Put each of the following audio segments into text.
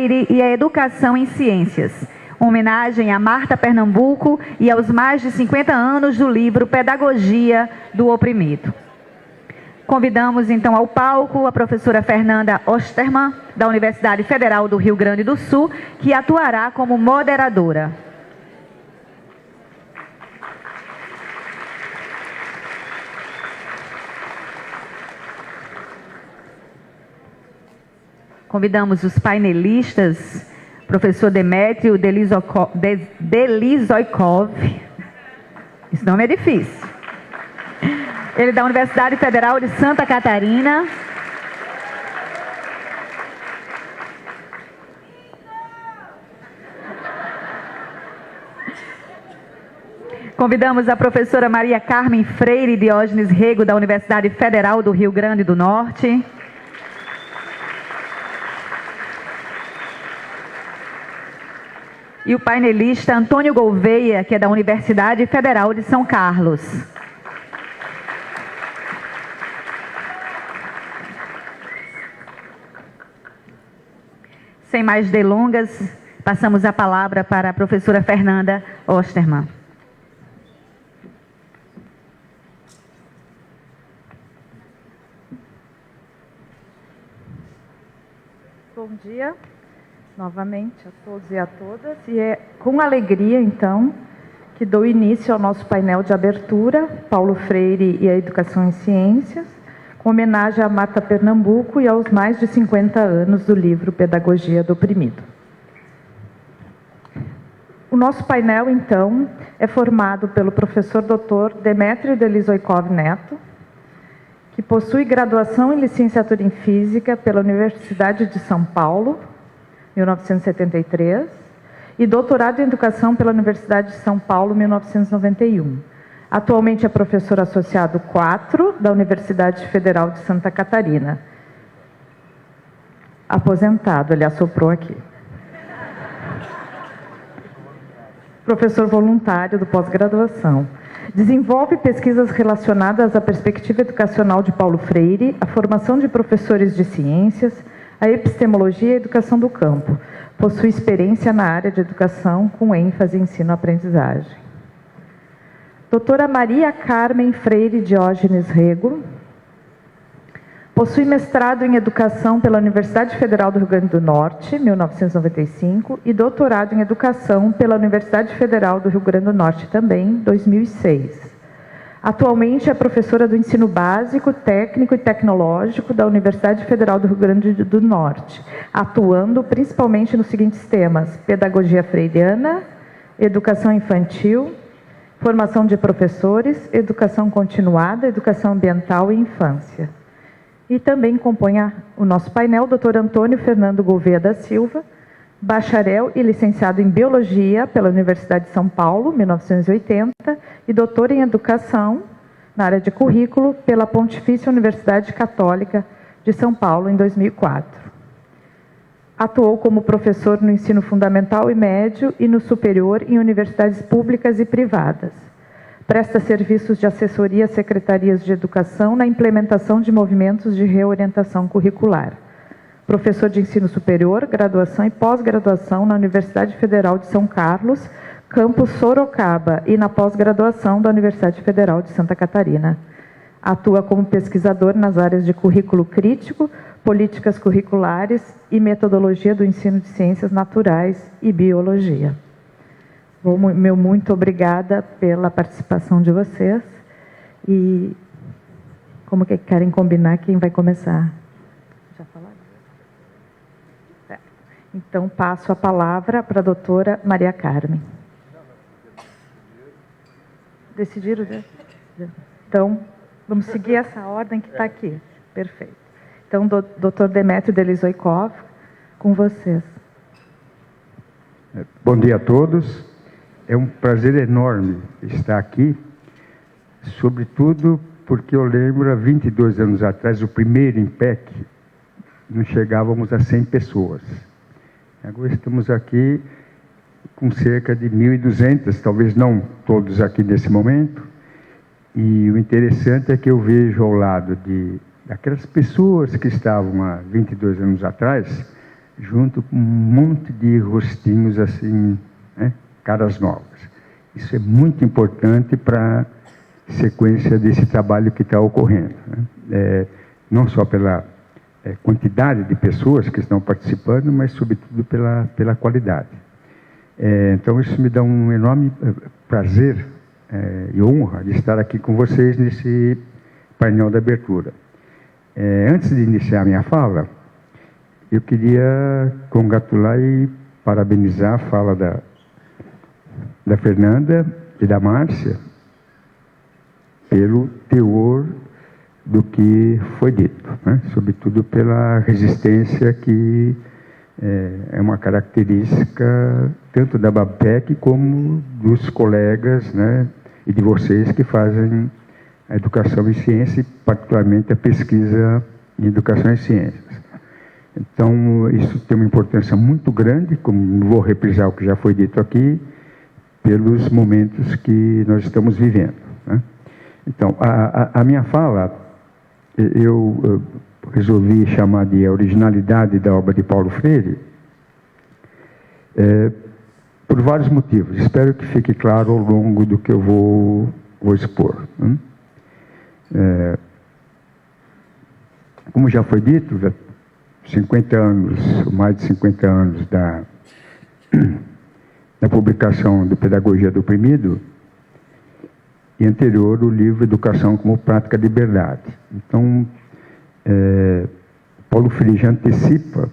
Freire e a educação em ciências. Homenagem a Marta Pernambuco e aos mais de 50 anos do livro Pedagogia do Oprimido. Convidamos então ao palco a professora Fernanda Osterman, da Universidade Federal do Rio Grande do Sul, que atuará como moderadora. Convidamos os painelistas, professor Demétrio Delizoikov, esse nome é difícil, ele é da Universidade Federal de Santa Catarina. Convidamos a professora Maria Carmen Freire Diógenes Rego, da Universidade Federal do Rio Grande do Norte. E o painelista Antônio Gouveia, que é da Universidade Federal de São Carlos. Sem mais delongas, passamos a palavra para a professora Fernanda Osterman. Bom dia, novamente a todos e a todas. E é com alegria, então, que dou início ao nosso painel de abertura, Paulo Freire e a Educação em Ciências, com homenagem a Marta Pernambuco e aos mais de 50 anos do livro Pedagogia do Oprimido. O nosso painel, então, é formado pelo professor Dr. Demétrio Delizoikov Neto, que possui graduação em licenciatura em Física pela Universidade de São Paulo, 1973, e doutorado em Educação pela Universidade de São Paulo, 1991. Atualmente é professor associado 4 da Universidade Federal de Santa Catarina. Aposentado, ele assoprou aqui. Professor voluntário do pós-graduação. Desenvolve pesquisas relacionadas à perspectiva educacional de Paulo Freire, a formação de professores de ciências, a epistemologia e a educação do campo. Possui experiência na área de educação com ênfase em ensino-aprendizagem. Doutora Maria Carmen Freire Diógenes Rego. Possui mestrado em Educação pela Universidade Federal do Rio Grande do Norte, 1995, e doutorado em Educação pela Universidade Federal do Rio Grande do Norte, também, 2006. Atualmente é professora do Ensino Básico, Técnico e Tecnológico da Universidade Federal do Rio Grande do Norte, atuando principalmente nos seguintes temas: Pedagogia Freiriana, Educação Infantil, Formação de Professores, Educação Continuada, Educação Ambiental e Infância. E também compõe o nosso painel o Dr. Antônio Fernando Gouveia da Silva, bacharel e licenciado em Biologia pela Universidade de São Paulo, 1980, e doutor em Educação, na área de currículo, pela Pontifícia Universidade Católica de São Paulo, em 2004. Atuou como professor no ensino fundamental e médio e no superior em universidades públicas e privadas. Presta serviços de assessoria às secretarias de educação na implementação de movimentos de reorientação curricular. Professor de ensino superior, graduação e pós-graduação na Universidade Federal de São Carlos, campus Sorocaba, e na pós-graduação da Universidade Federal de Santa Catarina. Atua como pesquisador nas áreas de currículo crítico, políticas curriculares e metodologia do ensino de ciências naturais e biologia. Meu muito obrigada pela participação de vocês. E como que querem combinar quem vai começar? Já falaram? Então, passo a palavra para a doutora Maria Carmen. Decidiram? Então, vamos seguir essa ordem que está aqui. Perfeito. Então, doutor Demétrio Delizoikov, com vocês. Bom dia a todos. É um prazer enorme estar aqui, sobretudo porque eu lembro, há 22 anos atrás, o primeiro IMPEC, nós chegávamos a 100 pessoas. Agora estamos aqui com cerca de 1.200, talvez não todos aqui nesse momento. E o interessante é que eu vejo ao lado daquelas pessoas que estavam há 22 anos atrás, junto com um monte de rostinhos assim, né, caras novas. Isso é muito importante para a sequência desse trabalho que está ocorrendo, né? Não só pela quantidade de pessoas que estão participando, mas sobretudo pela qualidade. Então isso me dá um enorme prazer e honra de estar aqui com vocês nesse painel de abertura. Antes de iniciar a minha fala, eu queria congratular e parabenizar a fala da Fernanda e da Márcia pelo teor do que foi dito, né? Sobretudo pela resistência que é uma característica tanto da BABTEC como dos colegas, né, e de vocês que fazem a educação em ciência e particularmente a pesquisa em educação em ciências. Então, isso tem uma importância muito grande, como não vou reprisar o que já foi dito aqui, pelos momentos que nós estamos vivendo, né? Então, a minha fala, eu resolvi chamar de a originalidade da obra de Paulo Freire, por vários motivos. Espero que fique claro ao longo do que eu vou expor, né? Como já foi dito, 50 anos, mais de 50 anos da publicação do Pedagogia do Oprimido, e anterior o livro Educação como Prática de Liberdade. Então, Paulo Freire já antecipa,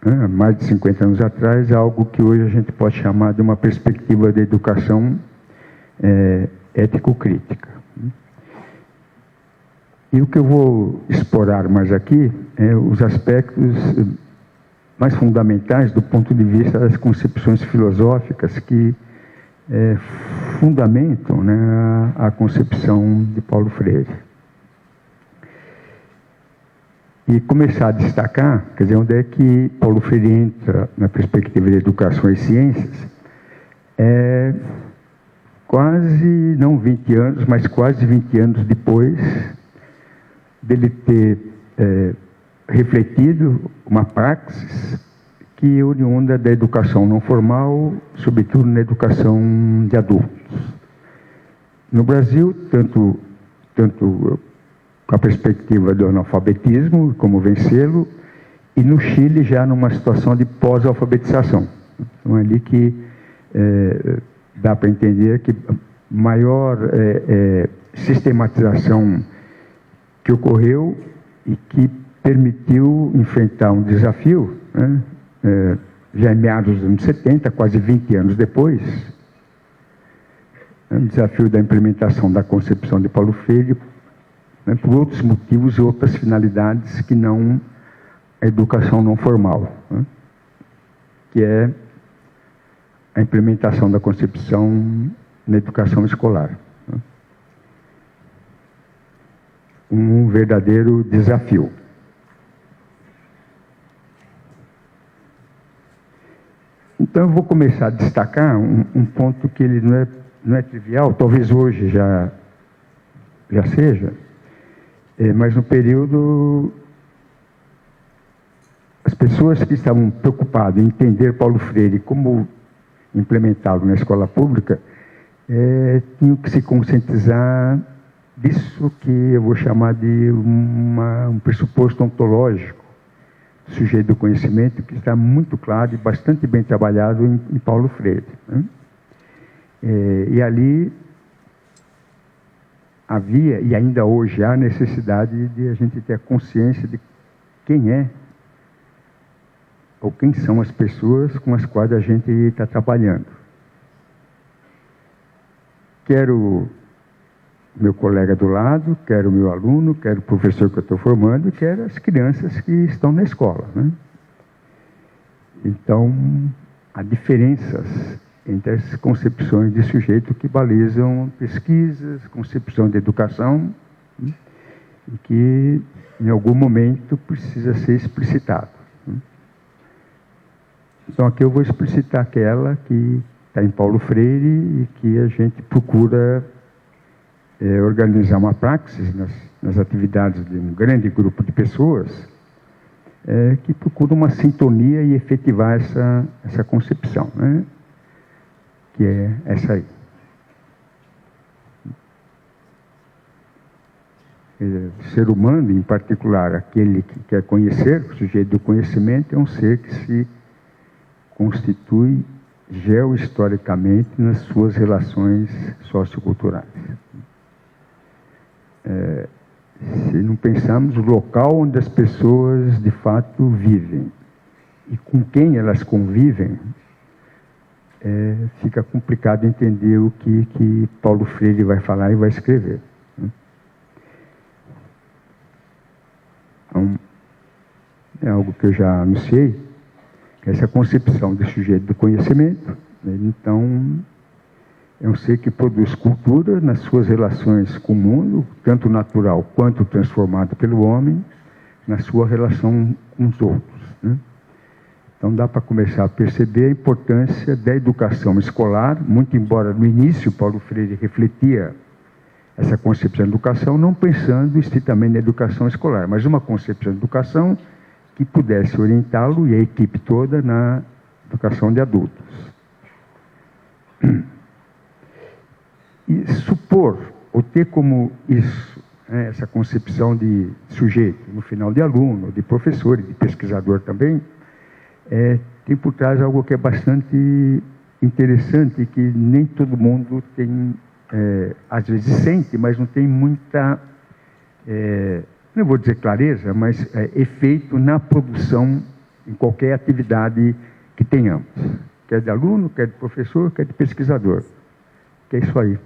né, mais de 50 anos atrás, algo que hoje a gente pode chamar de uma perspectiva de educação ético-crítica. E o que eu vou explorar mais aqui é os aspectos mais fundamentais do ponto de vista das concepções filosóficas que fundamentam, né, a concepção de Paulo Freire. E começar a destacar, quer dizer, onde é que Paulo Freire entra na perspectiva de educação e ciências, quase, não 20 anos, mas quase 20 anos depois dele ter refletido uma praxis que é oriunda da educação não formal, sobretudo na educação de adultos. No Brasil, tanto com a perspectiva do analfabetismo, como vencê-lo, e no Chile já numa situação de pós-alfabetização. Então é ali que dá para entender que a maior sistematização que ocorreu e que permitiu enfrentar um desafio, né, já em meados dos anos 70, quase 20 anos depois, o desafio da implementação da concepção de Paulo Freire, né, por outros motivos e outras finalidades que não a educação não formal, né, que é a implementação da concepção na educação escolar. Né. Um verdadeiro desafio. Então eu vou começar a destacar um ponto que ele não é trivial, talvez hoje já seja, mas no período as pessoas que estavam preocupadas em entender Paulo Freire como implementá-lo na escola pública tinham que se conscientizar disso que eu vou chamar de um pressuposto ontológico do sujeito do conhecimento, que está muito claro e bastante bem trabalhado em Paulo Freire, né? E ali havia, e ainda hoje há, necessidade de a gente ter a consciência de quem é ou quem são as pessoas com as quais a gente está trabalhando. Quero meu colega do lado, quero o meu aluno, quero o professor que eu estou formando e quero as crianças que estão na escola, né? Então, há diferenças entre as concepções de sujeito que balizam pesquisas, concepção de educação, né? E que, em algum momento, precisa ser explicitado, né? Então, aqui eu vou explicitar aquela que está em Paulo Freire e que a gente procura organizar uma praxis nas atividades de um grande grupo de pessoas, que procura uma sintonia e efetivar essa concepção, né? Que é essa aí. O ser humano, em particular, aquele que quer conhecer, o sujeito do conhecimento, é um ser que se constitui geohistoricamente nas suas relações socioculturais. Se não pensarmos o local onde as pessoas de fato vivem e com quem elas convivem, fica complicado entender o que Paulo Freire vai falar e vai escrever. Então, é algo que eu já anunciei, que é essa concepção do sujeito do conhecimento. Então, é um ser que produz cultura nas suas relações com o mundo, tanto natural quanto transformado pelo homem, na sua relação com os outros, né? Então, dá para começar a perceber a importância da educação escolar, muito embora no início Paulo Freire refletia essa concepção de educação, não pensando estritamente na educação escolar, mas uma concepção de educação que pudesse orientá-lo e a equipe toda na educação de adultos. E supor, ou ter como isso, essa concepção de sujeito, no final de aluno, de professor e de pesquisador também, tem por trás algo que é bastante interessante, que nem todo mundo tem, às vezes sente, mas não tem muita, não vou dizer clareza, mas efeito na produção em qualquer atividade que tenhamos, quer de aluno, quer de professor, quer de pesquisador, que é isso aí.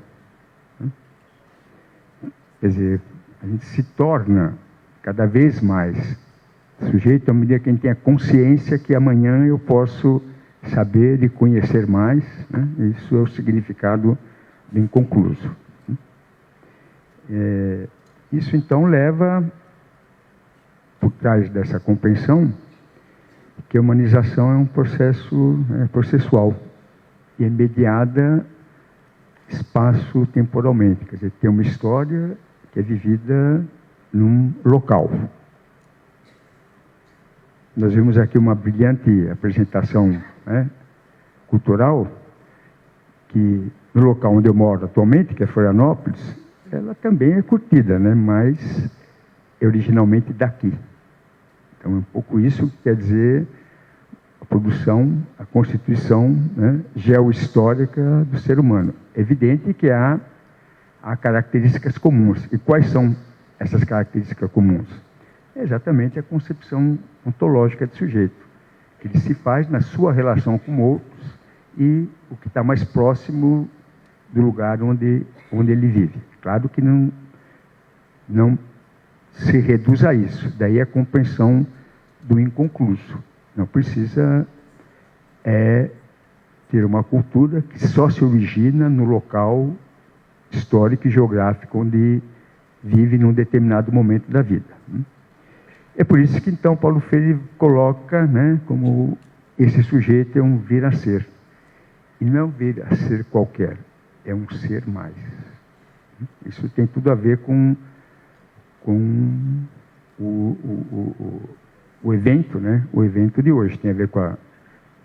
Quer dizer, a gente se torna cada vez mais sujeito à medida que a gente tem a consciência que amanhã eu posso saber e conhecer mais, né? Isso é o significado do inconcluso. Isso então leva, por trás dessa compreensão, que a humanização é um processo processual e é mediada espaço-temporalmente, quer dizer, tem uma história que é vivida num local. Nós vimos aqui uma brilhante apresentação, né, cultural, que no local onde eu moro atualmente, que é Florianópolis, ela também é curtida, né, mas é originalmente daqui. Então é um pouco isso que quer dizer a produção, a constituição, né, geohistórica do ser humano. É evidente que há características comuns. E quais são essas características comuns? É exatamente a concepção ontológica de sujeito, que ele se faz na sua relação com outros e o que está mais próximo do lugar onde ele vive. Claro que não se reduz a isso. Daí a compreensão do inconcluso. Não precisa ter uma cultura que só se origina no local histórico e geográfico onde vive num determinado momento da vida. É por isso que então Paulo Freire coloca, né, como esse sujeito é um vir a ser. E não vir a ser qualquer, é um ser mais. Isso tem tudo a ver com o evento, né, o evento de hoje. Tem a ver com a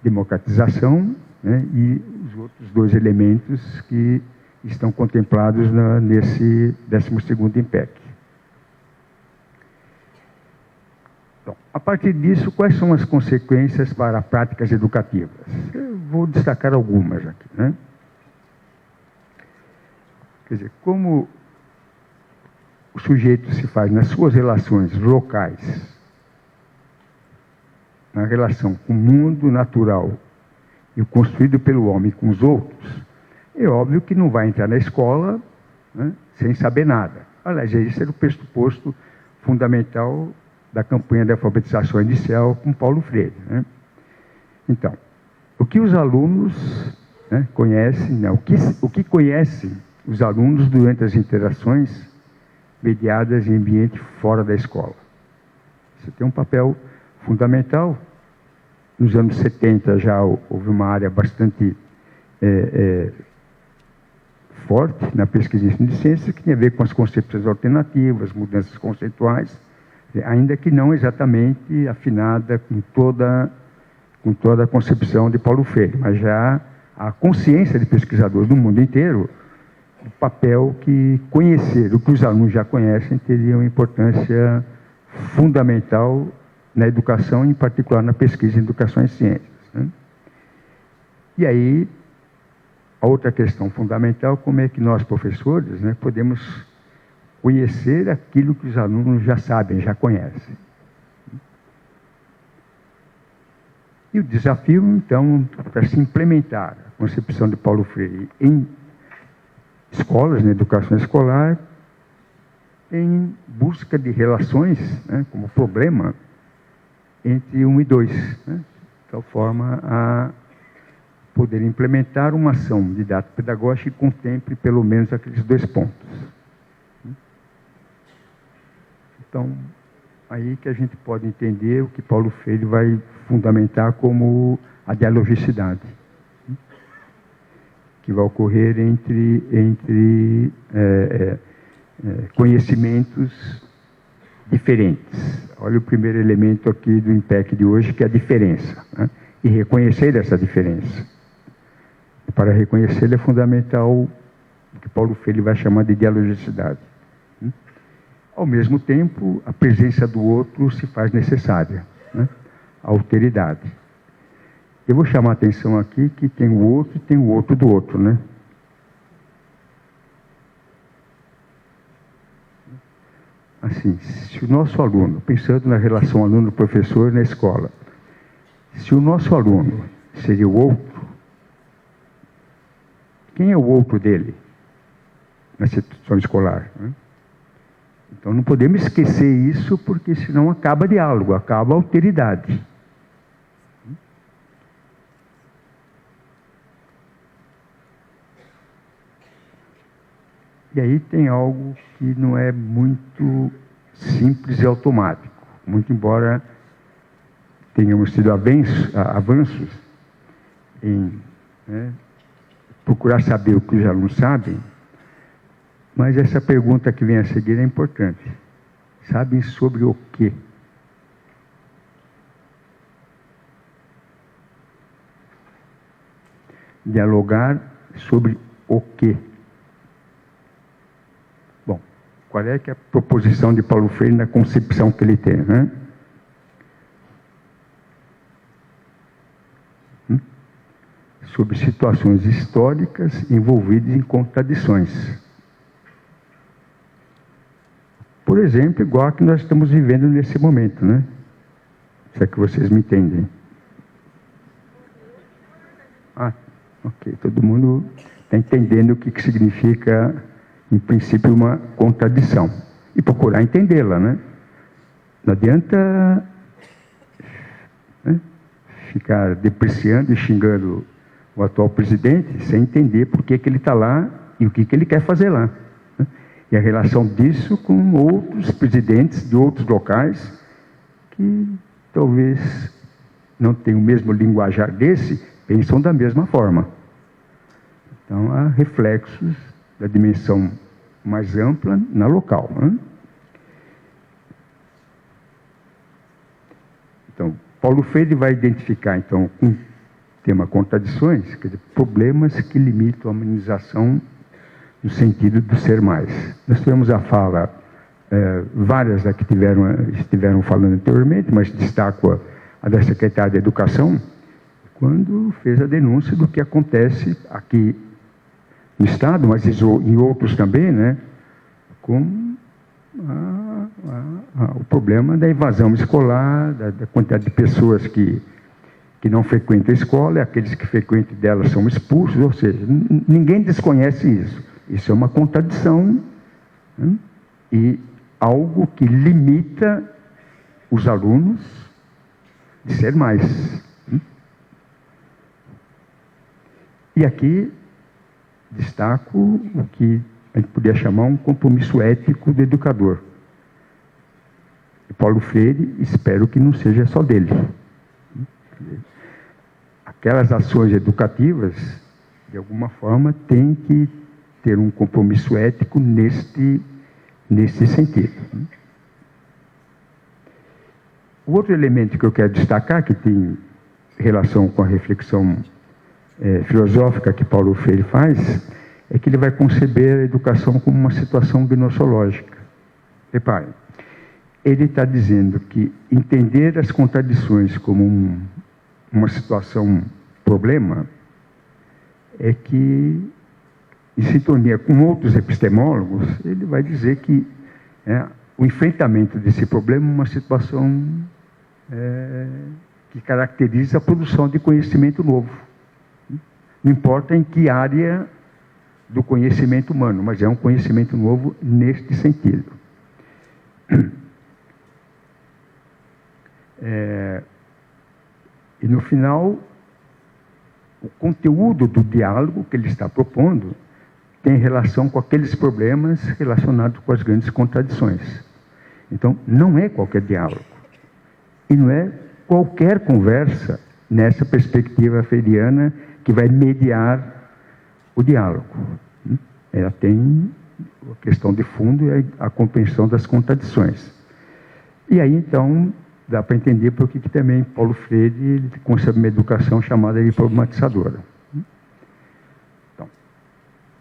democratização, né, e os outros dois elementos que estão contemplados nesse 12º IMPEC. Então, a partir disso, quais são as consequências para práticas educativas? Eu vou destacar algumas aqui, né? Quer dizer, como o sujeito se faz nas suas relações locais, na relação com o mundo natural e o construído pelo homem com os outros, é óbvio que não vai entrar na escola, né, sem saber nada. Aliás, esse era o pressuposto fundamental da campanha de alfabetização inicial com Paulo Freire, né? Então, o que os alunos, né, conhecem, né, o que conhecem os alunos durante as interações mediadas em ambiente fora da escola? Isso tem um papel fundamental. Nos anos 70 já houve uma área bastante forte na pesquisa de ciências, que tem a ver com as concepções alternativas, mudanças conceituais. ainda que não exatamente afinada com toda a concepção de Paulo Freire, mas já a consciência de pesquisadores do mundo inteiro, o papel que conhecer o que os alunos já conhecem teria uma importância fundamental na educação, em particular na pesquisa em educação e ciências, né? E aí, a outra questão fundamental, como é que nós, professores, né, podemos conhecer aquilo que os alunos já sabem, já conhecem. E o desafio, então, para se implementar a concepção de Paulo Freire em escolas, na educação escolar, em busca de relações, né, como problema, entre 1 e 2, né, de tal forma a poder implementar uma ação didática pedagógica que contemple pelo menos aqueles 2 pontos. Então, aí que a gente pode entender o que Paulo Freire vai fundamentar como a dialogicidade, que vai ocorrer entre conhecimentos diferentes. Olha o primeiro elemento aqui do IMPEC de hoje, que é a diferença, né? E reconhecer essa diferença. E para reconhecê-la é fundamental o que Paulo Freire vai chamar de dialogicidade. Ao mesmo tempo, a presença do outro se faz necessária, né? A alteridade. Eu vou chamar a atenção aqui que tem o outro e tem o outro do outro, né? Assim, se o nosso aluno, pensando na relação aluno-professor na escola, se o nosso aluno seria o outro, quem é o outro dele na instituição escolar, né? Então não podemos esquecer isso, porque senão acaba diálogo, acaba a alteridade. E aí tem algo que não é muito simples e automático, muito embora tenhamos tido avanços em, né, procurar saber o que os alunos sabem, mas essa pergunta que vem a seguir é importante. Sabem sobre o quê? Dialogar sobre o quê? Bom, qual é que é a proposição de Paulo Freire na concepção que ele tem, né? Sobre situações históricas envolvidas em contradições. Por exemplo, igual a que nós estamos vivendo nesse momento, né? Se é que vocês me entendem. Ah, ok. Todo mundo está entendendo o que significa, em princípio, uma contradição. E procurar entendê-la, né? Não adianta, né, ficar depreciando e xingando o atual presidente sem entender por que ele está lá e o que ele quer fazer lá. E a relação disso com outros presidentes de outros locais que talvez não tenham o mesmo linguajar desse, pensam da mesma forma. Então, há reflexos da dimensão mais ampla na local, né? Então, Paulo Freire vai identificar, então, com o tema contradições, quer dizer, problemas que limitam a humanização no sentido do ser mais. Nós tivemos a fala, várias que estiveram falando anteriormente, mas destaco a da secretária de Educação, quando fez a denúncia do que acontece aqui no Estado, mas em outros também, né, com o problema da evasão escolar, da quantidade de pessoas que não frequentam a escola, e aqueles que frequentam dela são expulsos, ou seja, ninguém desconhece isso. Isso é uma contradição, né, e algo que limita os alunos de ser mais. Né? E aqui destaco o que a gente podia chamar um compromisso ético do educador. E Paulo Freire, espero que não seja só dele. Aquelas ações educativas, de alguma forma, têm que ter um compromisso ético nesse sentido. O outro elemento que eu quero destacar, que tem relação com a reflexão filosófica que Paulo Freire faz, é que ele vai conceber a educação como uma situação gnossológica. Reparem, ele está dizendo que entender as contradições como uma situação problema é que, em sintonia com outros epistemólogos, ele vai dizer que o enfrentamento desse problema é uma situação que caracteriza a produção de conhecimento novo. Não importa em que área do conhecimento humano, mas é um conhecimento novo neste sentido. E no final, o conteúdo do diálogo que ele está propondo tem relação com aqueles problemas relacionados com as grandes contradições. Então, não é qualquer diálogo. E não é qualquer conversa nessa perspectiva freiriana que vai mediar o diálogo. Ela tem a questão de fundo e a compreensão das contradições. E aí, então, dá para entender por que também Paulo Freire concebe uma educação chamada de problematizadora. Então,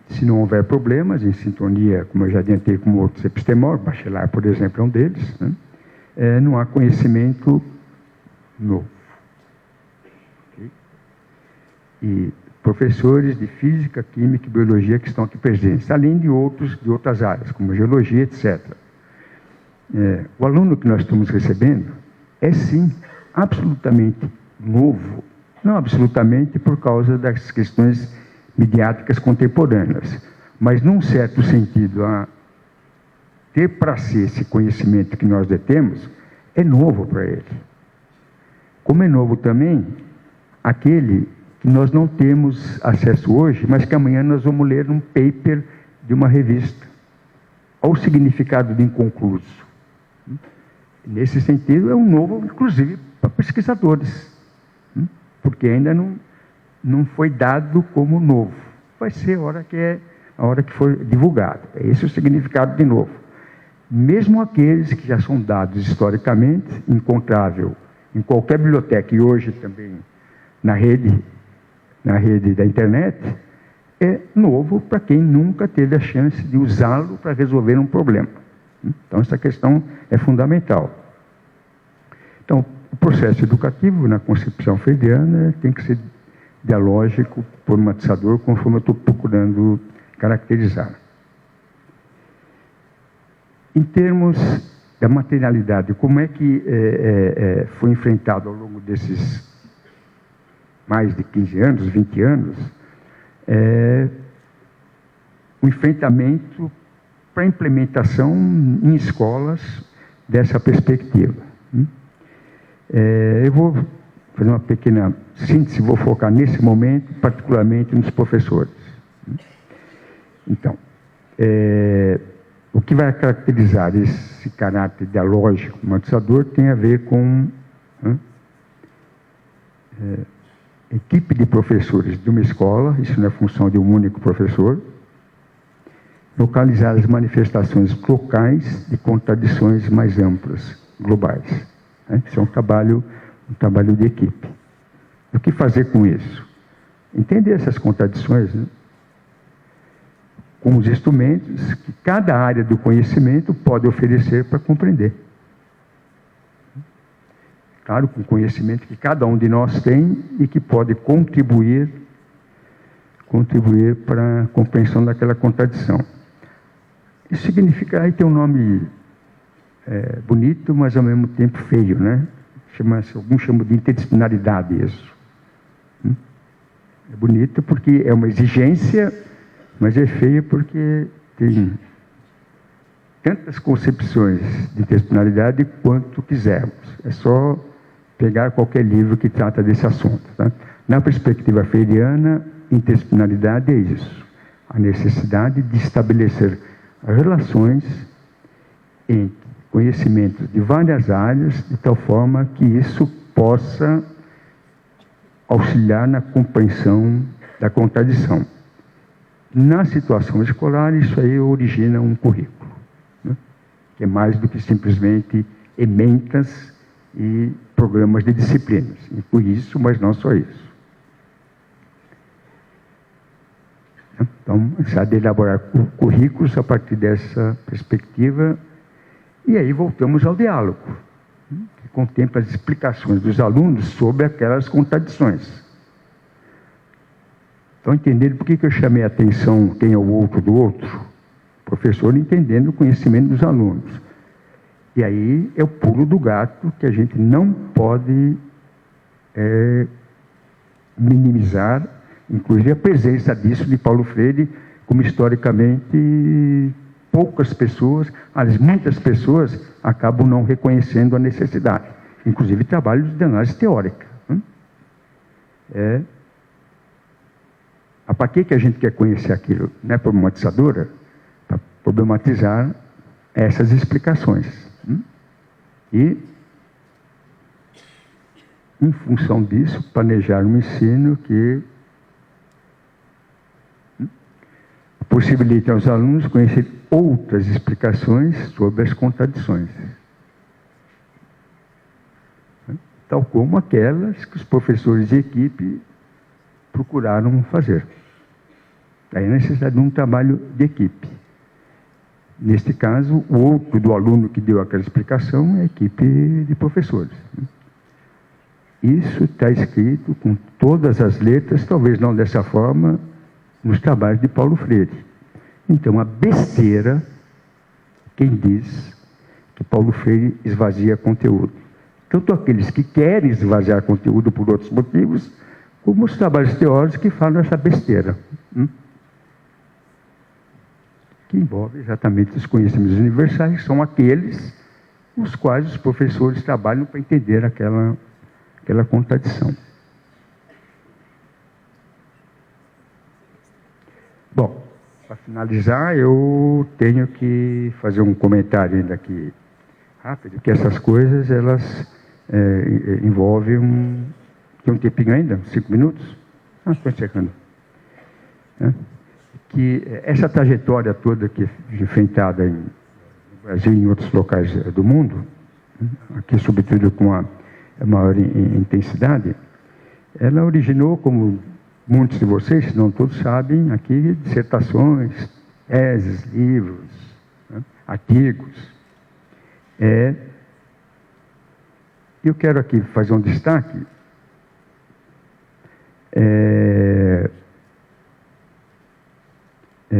se não houver problemas, em sintonia, como eu já adiantei com outros epistemólogos, Bachelard, por exemplo, é um deles, não há conhecimento novo. Okay? E professores de física, química e biologia que estão aqui presentes, além de outras áreas, como geologia, etc. O aluno que nós estamos recebendo é, sim, absolutamente novo. Não absolutamente por causa das questões midiáticas contemporâneas, mas, num certo sentido, a ter para si esse conhecimento que nós detemos é novo para ele. Como é novo também aquele que nós não temos acesso hoje, mas que amanhã nós vamos ler num paper de uma revista. Olha o significado de inconcluso. Nesse sentido, é um novo, inclusive, para pesquisadores, porque ainda não foi dado como novo. Vai ser a hora que for divulgado. É esse o significado de novo. Mesmo aqueles que já são dados historicamente, encontrável em qualquer biblioteca, e hoje também na rede da internet, é novo para quem nunca teve a chance de usá-lo para resolver um problema. Então, essa questão é fundamental. Então, o processo educativo, na concepção freiriana, tem que ser dialógico, problematizador, conforme eu estou procurando caracterizar. Em termos da materialidade, como é que foi enfrentado ao longo desses mais de 15 anos, 20 anos, o enfrentamento para a implementação em escolas dessa perspectiva. Eu vou fazer uma pequena síntese, vou focar nesse momento, particularmente nos professores. Então, o que vai caracterizar esse caráter dialógico, problematizador, tem a ver com equipe de professores de uma escola, isso não é função de um único professor, localizar as manifestações locais de contradições mais amplas, globais. Isso é um trabalho de equipe. O que fazer com isso? Entender essas contradições, com os instrumentos que cada área do conhecimento pode oferecer para compreender. Claro, com o conhecimento que cada um de nós tem e que pode contribuir para a compreensão daquela contradição. Isso significa, aí tem um nome bonito, mas ao mesmo tempo feio, né? Alguns chamam de interdisciplinaridade isso. É bonito porque é uma exigência, mas é feio porque tem tantas concepções de interdisciplinaridade quanto quisermos. É só pegar qualquer livro que trata desse assunto. Tá? Na perspectiva freiriana, interdisciplinaridade é isso. A necessidade de estabelecer relações entre conhecimentos de várias áreas, de tal forma que isso possa auxiliar na compreensão da contradição. Na situação escolar, isso aí origina um currículo, né? Que é mais do que simplesmente ementas e programas de disciplinas. Inclui isso, mas não só isso. Então, sabe elaborar currículos a partir dessa perspectiva. E aí voltamos ao diálogo, que contempla as explicações dos alunos sobre aquelas contradições. Estão entendendo por que eu chamei a atenção quem é o outro do outro? O professor entendendo o conhecimento dos alunos. E aí é o pulo do gato que a gente não pode minimizar, inclusive a presença disso de Paulo Freire, como historicamente poucas pessoas, aliás, muitas pessoas acabam não reconhecendo a necessidade, inclusive trabalhos de análise teórica. Para que a gente quer conhecer aquilo? Não é problematizadora? Para problematizar essas explicações. E, em função disso, planejar um ensino que possibilite aos alunos conhecer outras explicações sobre as contradições. Tal como aquelas que os professores de equipe procuraram fazer. Aí a necessidade de um trabalho de equipe. Neste caso, o outro do aluno que deu aquela explicação é a equipe de professores. Isso está escrito com todas as letras, talvez não dessa forma, nos trabalhos de Paulo Freire. Então, a besteira, quem diz que Paulo Freire esvazia conteúdo. Tanto aqueles que querem esvaziar conteúdo por outros motivos, como os trabalhos teóricos que falam essa besteira. Que envolve exatamente os conhecimentos universais, que são aqueles os quais os professores trabalham para entender aquela contradição. Bom, para finalizar, eu tenho que fazer um comentário ainda aqui rápido, que essas coisas, elas envolvem Tem um tempinho ainda? 5 minutos? Estou encerrando. Que essa trajetória toda que é enfrentada no Brasil e em outros locais do mundo, aqui sobretudo com a maior intensidade, ela originou, como muitos de vocês, se não todos sabem, aqui dissertações, teses, livros, artigos. Eu quero aqui fazer um destaque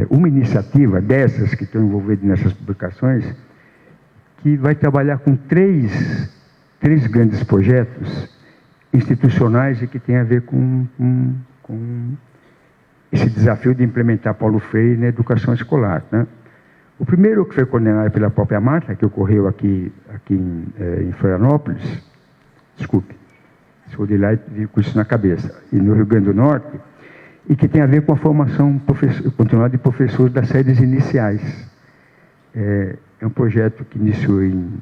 uma iniciativa dessas que estão envolvidas nessas publicações, que vai trabalhar com três grandes projetos institucionais e que tem a ver com esse desafio de implementar Paulo Freire na educação escolar. O primeiro, que foi coordenado pela própria Marta, que ocorreu aqui em Florianópolis, desculpe, sou de lá e vi com isso na cabeça, e no Rio Grande do Norte, e que tem a ver com a formação continuada de professores das séries iniciais. É um projeto que iniciou em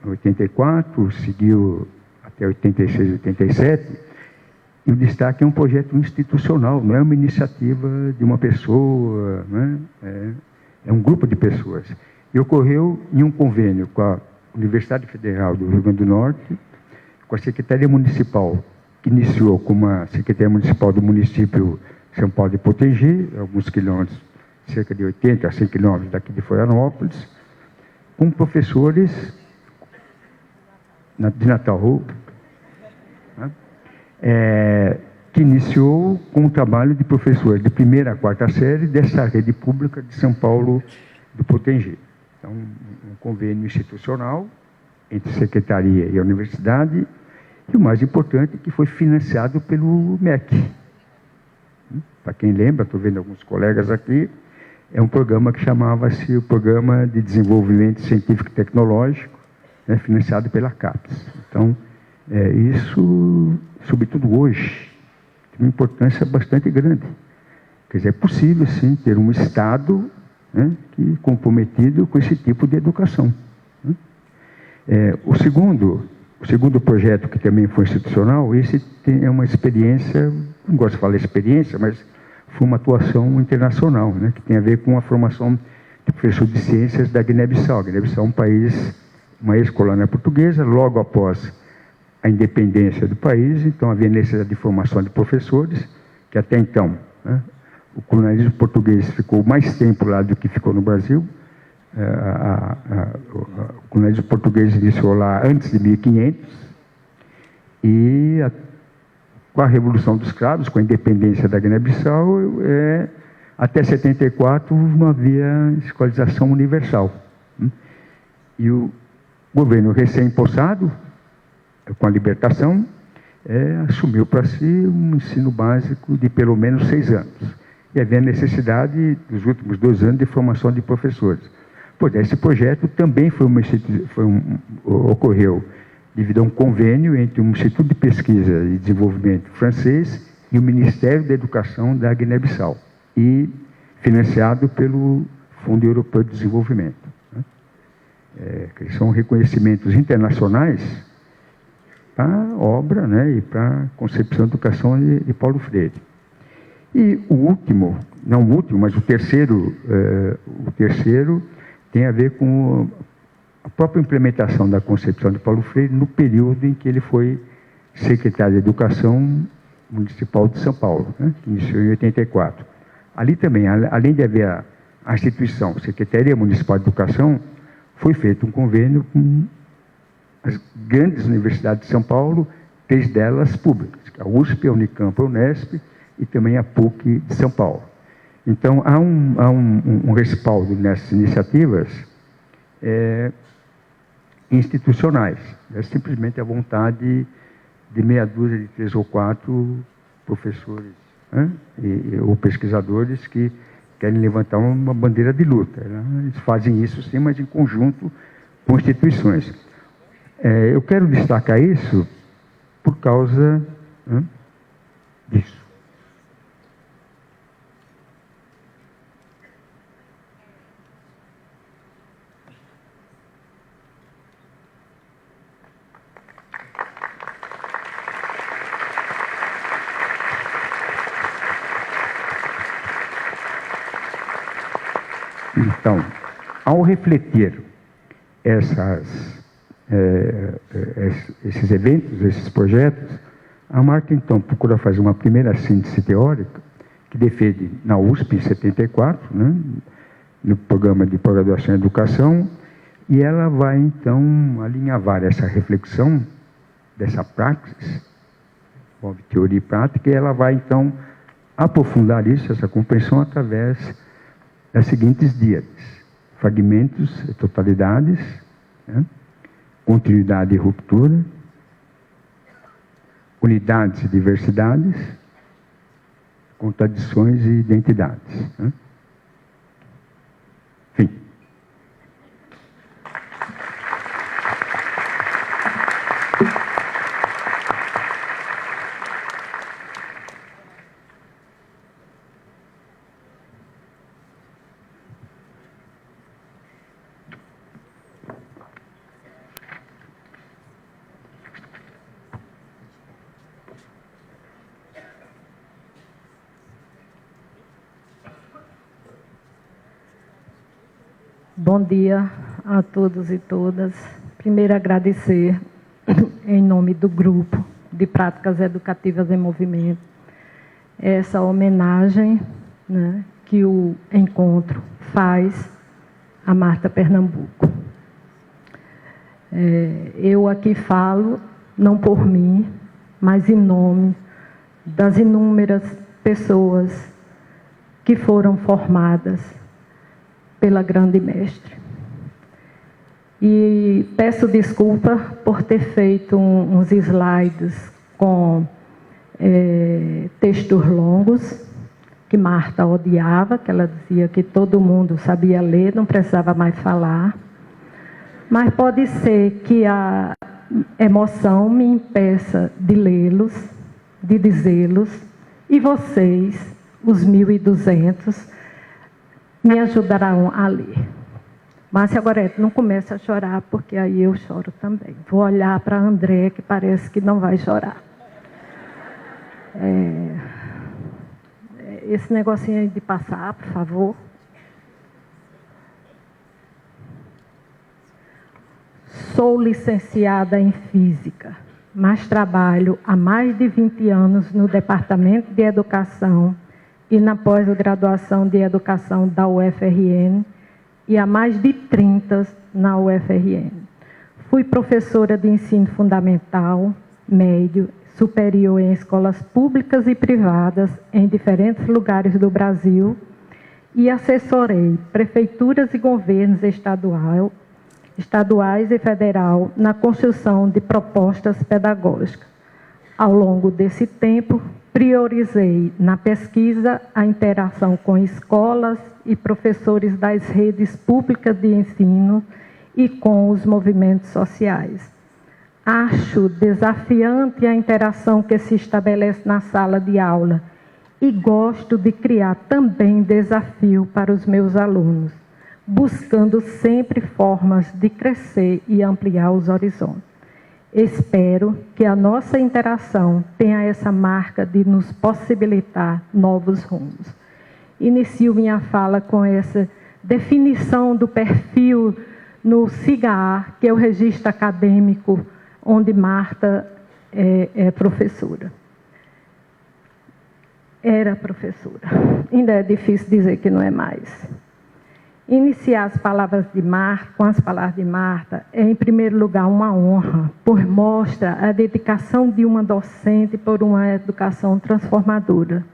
84, seguiu até 86, 87, e o destaque é um projeto institucional, não é uma iniciativa de uma pessoa, é um grupo de pessoas. E ocorreu em um convênio com a Universidade Federal do Rio Grande do Norte, com a Secretaria Municipal, que iniciou como a Secretaria Municipal do município São Paulo de Potengi, alguns quilômetros, cerca de 80 a 100 quilômetros daqui de Florianópolis, com professores de Natal, que iniciou com o trabalho de professores de primeira a quarta série dessa rede pública de São Paulo do Potengi. Então, um convênio institucional entre a Secretaria e a Universidade, e o mais importante, que foi financiado pelo MEC. Para quem lembra, estou vendo alguns colegas aqui, é um programa que chamava-se o Programa de Desenvolvimento Científico e Tecnológico, financiado pela CAPES. Então, isso, sobretudo hoje, tem uma importância bastante grande. Quer dizer, é possível, sim, ter um Estado comprometido com esse tipo de educação. O segundo projeto, que também foi institucional, esse é uma experiência, não gosto de falar experiência, mas foi uma atuação internacional, que tem a ver com a formação de professor de ciências da Guiné-Bissau. A Guiné-Bissau é um país uma ex-colônia portuguesa, logo após a independência do país, então havia necessidade de formação de professores, que até então, né, o colonialismo português ficou mais tempo lá do que ficou no Brasil. O colonialismo português iniciou lá antes de 1500, e com a Revolução dos Cravos, com a independência da Guiné-Bissau, até 74 não havia escolarização universal. E o governo recém-impossado, com a libertação, assumiu para si um ensino básico de pelo menos 6 anos. E havia necessidade, nos últimos 2 anos, de formação de professores. Pois esse projeto também ocorreu devido a um convênio entre o Instituto de Pesquisa e Desenvolvimento francês e o Ministério da Educação da Guiné-Bissau, e financiado pelo Fundo Europeu de Desenvolvimento. Que são reconhecimentos internacionais para a obra, né, e para a concepção da educação de Paulo Freire. E o último, não o último, mas o terceiro tem a ver com a própria implementação da concepção de Paulo Freire no período em que ele foi secretário de Educação Municipal de São Paulo, né, que iniciou em 84. Ali também, além de haver a instituição Secretaria Municipal de Educação, foi feito um convênio com as grandes universidades de São Paulo, 3 delas públicas, a USP, a Unicamp, a Unesp e também a PUC de São Paulo. Então, há um respaldo nessas iniciativas institucionais. É simplesmente a vontade de meia dúzia de 3 ou 4 professores, né, ou pesquisadores que querem levantar uma bandeira de luta, né? Eles fazem isso sim, mas em conjunto com instituições. Eu quero destacar isso por causa, né, disso. Então, ao refletir esses eventos, esses projetos, a Marta, então, procura fazer uma primeira síntese teórica, que defende na USP, em 74, né, no programa de pós-graduação em educação, e ela vai, então, alinhavar essa reflexão dessa praxis, envolve teoria e prática, e ela vai, então, aprofundar isso, essa compreensão, através das seguintes díades: fragmentos e totalidades, né, continuidade e ruptura, unidades e diversidades, contradições e identidades, né? Fim. Bom dia a todos e todas. Primeiro, agradecer, em nome do Grupo de Práticas Educativas em Movimento, essa homenagem, né, que o encontro faz a Marta Pernambuco. Eu aqui falo, não por mim, mas em nome das inúmeras pessoas que foram formadas pela grande mestre. E peço desculpa por ter feito uns slides com textos longos, que Marta odiava, que ela dizia que todo mundo sabia ler, não precisava mais falar. Mas pode ser que a emoção me impeça de lê-los, de dizê-los, e vocês, os 1.200, me ajudarão a ler. Márcia Goretti, não comece a chorar, porque aí eu choro também. Vou olhar para André, que parece que não vai chorar. Esse negocinho aí de passar, por favor. sou licenciada em Física, mas trabalho há mais de 20 anos no Departamento de Educação e na pós-graduação de Educação da UFRN e há mais de 30 na UFRN. Fui professora de ensino fundamental, médio, superior em escolas públicas e privadas em diferentes lugares do Brasil e assessorei prefeituras e governos estaduais e federal na construção de propostas pedagógicas. Ao longo desse tempo, priorizei na pesquisa a interação com escolas e professores das redes públicas de ensino e com os movimentos sociais. Acho desafiante a interação que se estabelece na sala de aula e gosto de criar também desafio para os meus alunos, buscando sempre formas de crescer e ampliar os horizontes. Espero que a nossa interação tenha essa marca de nos possibilitar novos rumos. Inicio minha fala com essa definição do perfil no SIGAR, que é o registro acadêmico, onde Marta é professora. Era professora. Ainda é difícil dizer que não é mais. Iniciar as palavras de Marta, com as palavras de Marta, é, em primeiro lugar, uma honra, pois mostra a dedicação de uma docente por uma educação transformadora.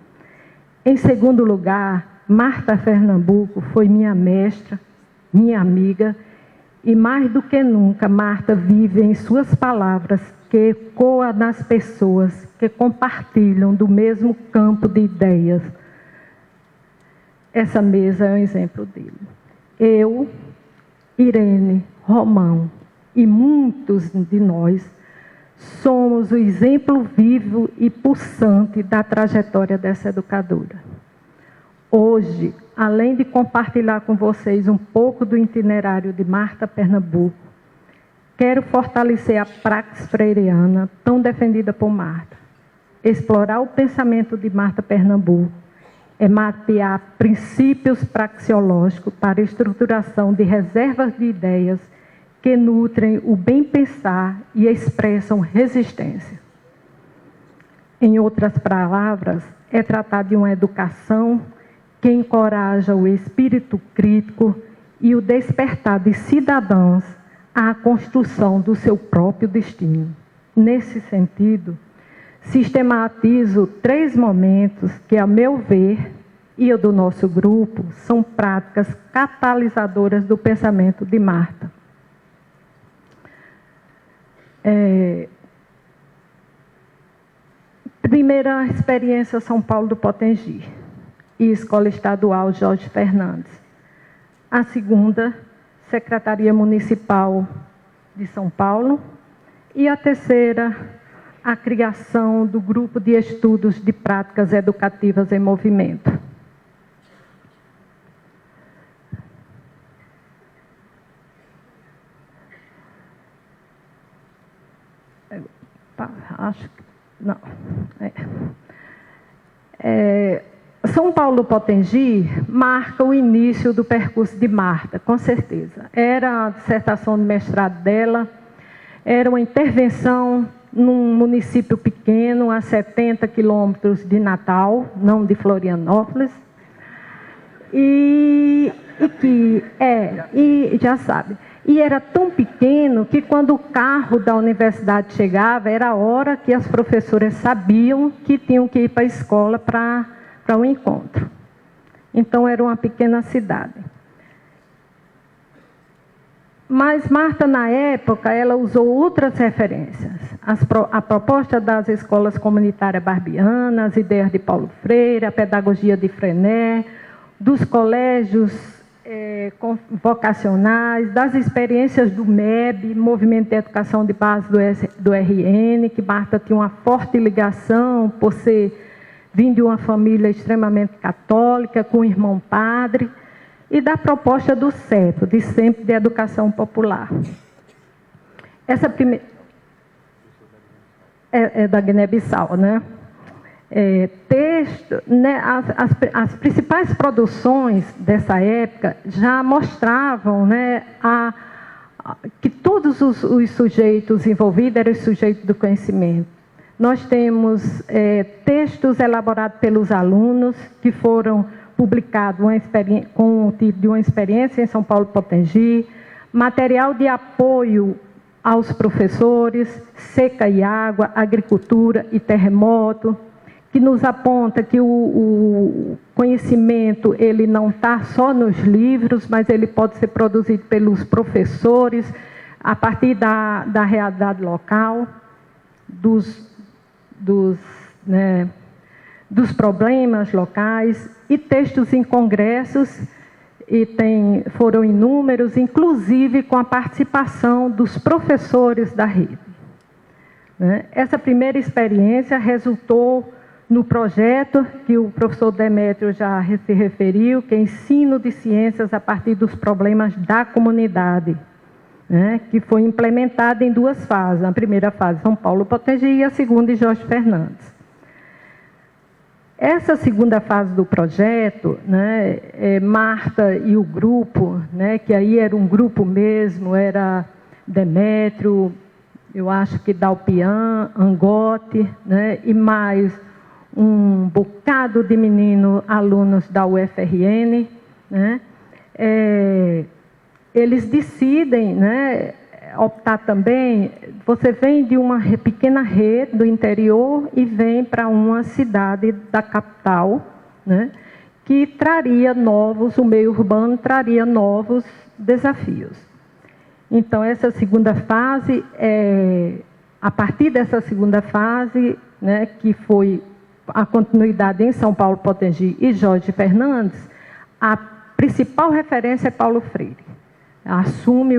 Em segundo lugar, Marta Pernambuco foi minha mestra, minha amiga, e mais do que nunca, Marta vive em suas palavras, que ecoa nas pessoas que compartilham do mesmo campo de ideias. Essa mesa é um exemplo dele. Eu, Irene, Romão e muitos de nós somos o exemplo vivo e pulsante da trajetória dessa educadora. Hoje, além de compartilhar com vocês um pouco do itinerário de Marta Pernambuco, quero fortalecer a praxis freiriana tão defendida por Marta. Explorar o pensamento de Marta Pernambuco é mapear princípios praxeológicos para a estruturação de reservas de ideias que nutrem o bem-pensar e expressam resistência. Em outras palavras, é tratar de uma educação que encoraja o espírito crítico e o despertar de cidadãos à construção do seu próprio destino. Nesse sentido, sistematizo 3 momentos que, a meu ver, e o do nosso grupo, são práticas catalisadoras do pensamento de Marta. Primeira experiência, São Paulo do Potengi e Escola Estadual Jorge Fernandes. A segunda, Secretaria Municipal de São Paulo. E a terceira, a criação do Grupo de Estudos de Práticas Educativas em Movimento. Acho que não. São Paulo Potengi marca o início do percurso de Marta, com certeza. Era a dissertação de mestrado dela, era uma intervenção num município pequeno, a 70 quilômetros de Natal, não de Florianópolis, e já sabe, e era tão pequeno que quando o carro da universidade chegava, era a hora que as professoras sabiam que tinham que ir para a escola para um encontro. Então, era uma pequena cidade. Mas Marta, na época, ela usou outras referências. A proposta das escolas comunitárias barbianas, as ideias de Paulo Freire, a pedagogia de Frenet, dos colégios vocacionais, das experiências do MEB, Movimento de Educação de Base do RN, que Marta tinha uma forte ligação por ser vindo de uma família extremamente católica, com um irmão padre, e da proposta do CEPO, de Centro de Educação Popular. Essa primeira... É da Guiné-Bissau, né? Texto, né? As principais produções dessa época já mostravam, né, que todos os sujeitos envolvidos eram os sujeitos do conhecimento. Nós temos textos elaborados pelos alunos que foram publicados com o título de uma experiência em São Paulo Potengi, material de apoio aos professores, seca e água, agricultura e terremoto, que nos aponta que o conhecimento ele não está só nos livros, mas ele pode ser produzido pelos professores, a partir da realidade local, dos problemas locais, e textos em congressos, e foram inúmeros, inclusive com a participação dos professores da rede. Essa primeira experiência resultou no projeto que o professor Demétrio já se referiu, que é ensino de ciências a partir dos problemas da comunidade, que foi implementado em 2 fases. A primeira fase, São Paulo Potengi, e a segunda, Jorge Fernandes. Essa segunda fase do projeto, Marta e o grupo, que aí era um grupo mesmo, era Demétrio, eu acho que Dalpian, Angote, e mais um bocado de alunos da UFRN, eles decidem optar também. Você vem de uma pequena rede do interior e vem para uma cidade da capital, que traria o meio urbano traria novos desafios. Então, essa segunda fase, a partir dessa segunda fase, que foi a continuidade em São Paulo Potengi e Jorge Fernandes, a principal referência é Paulo Freire.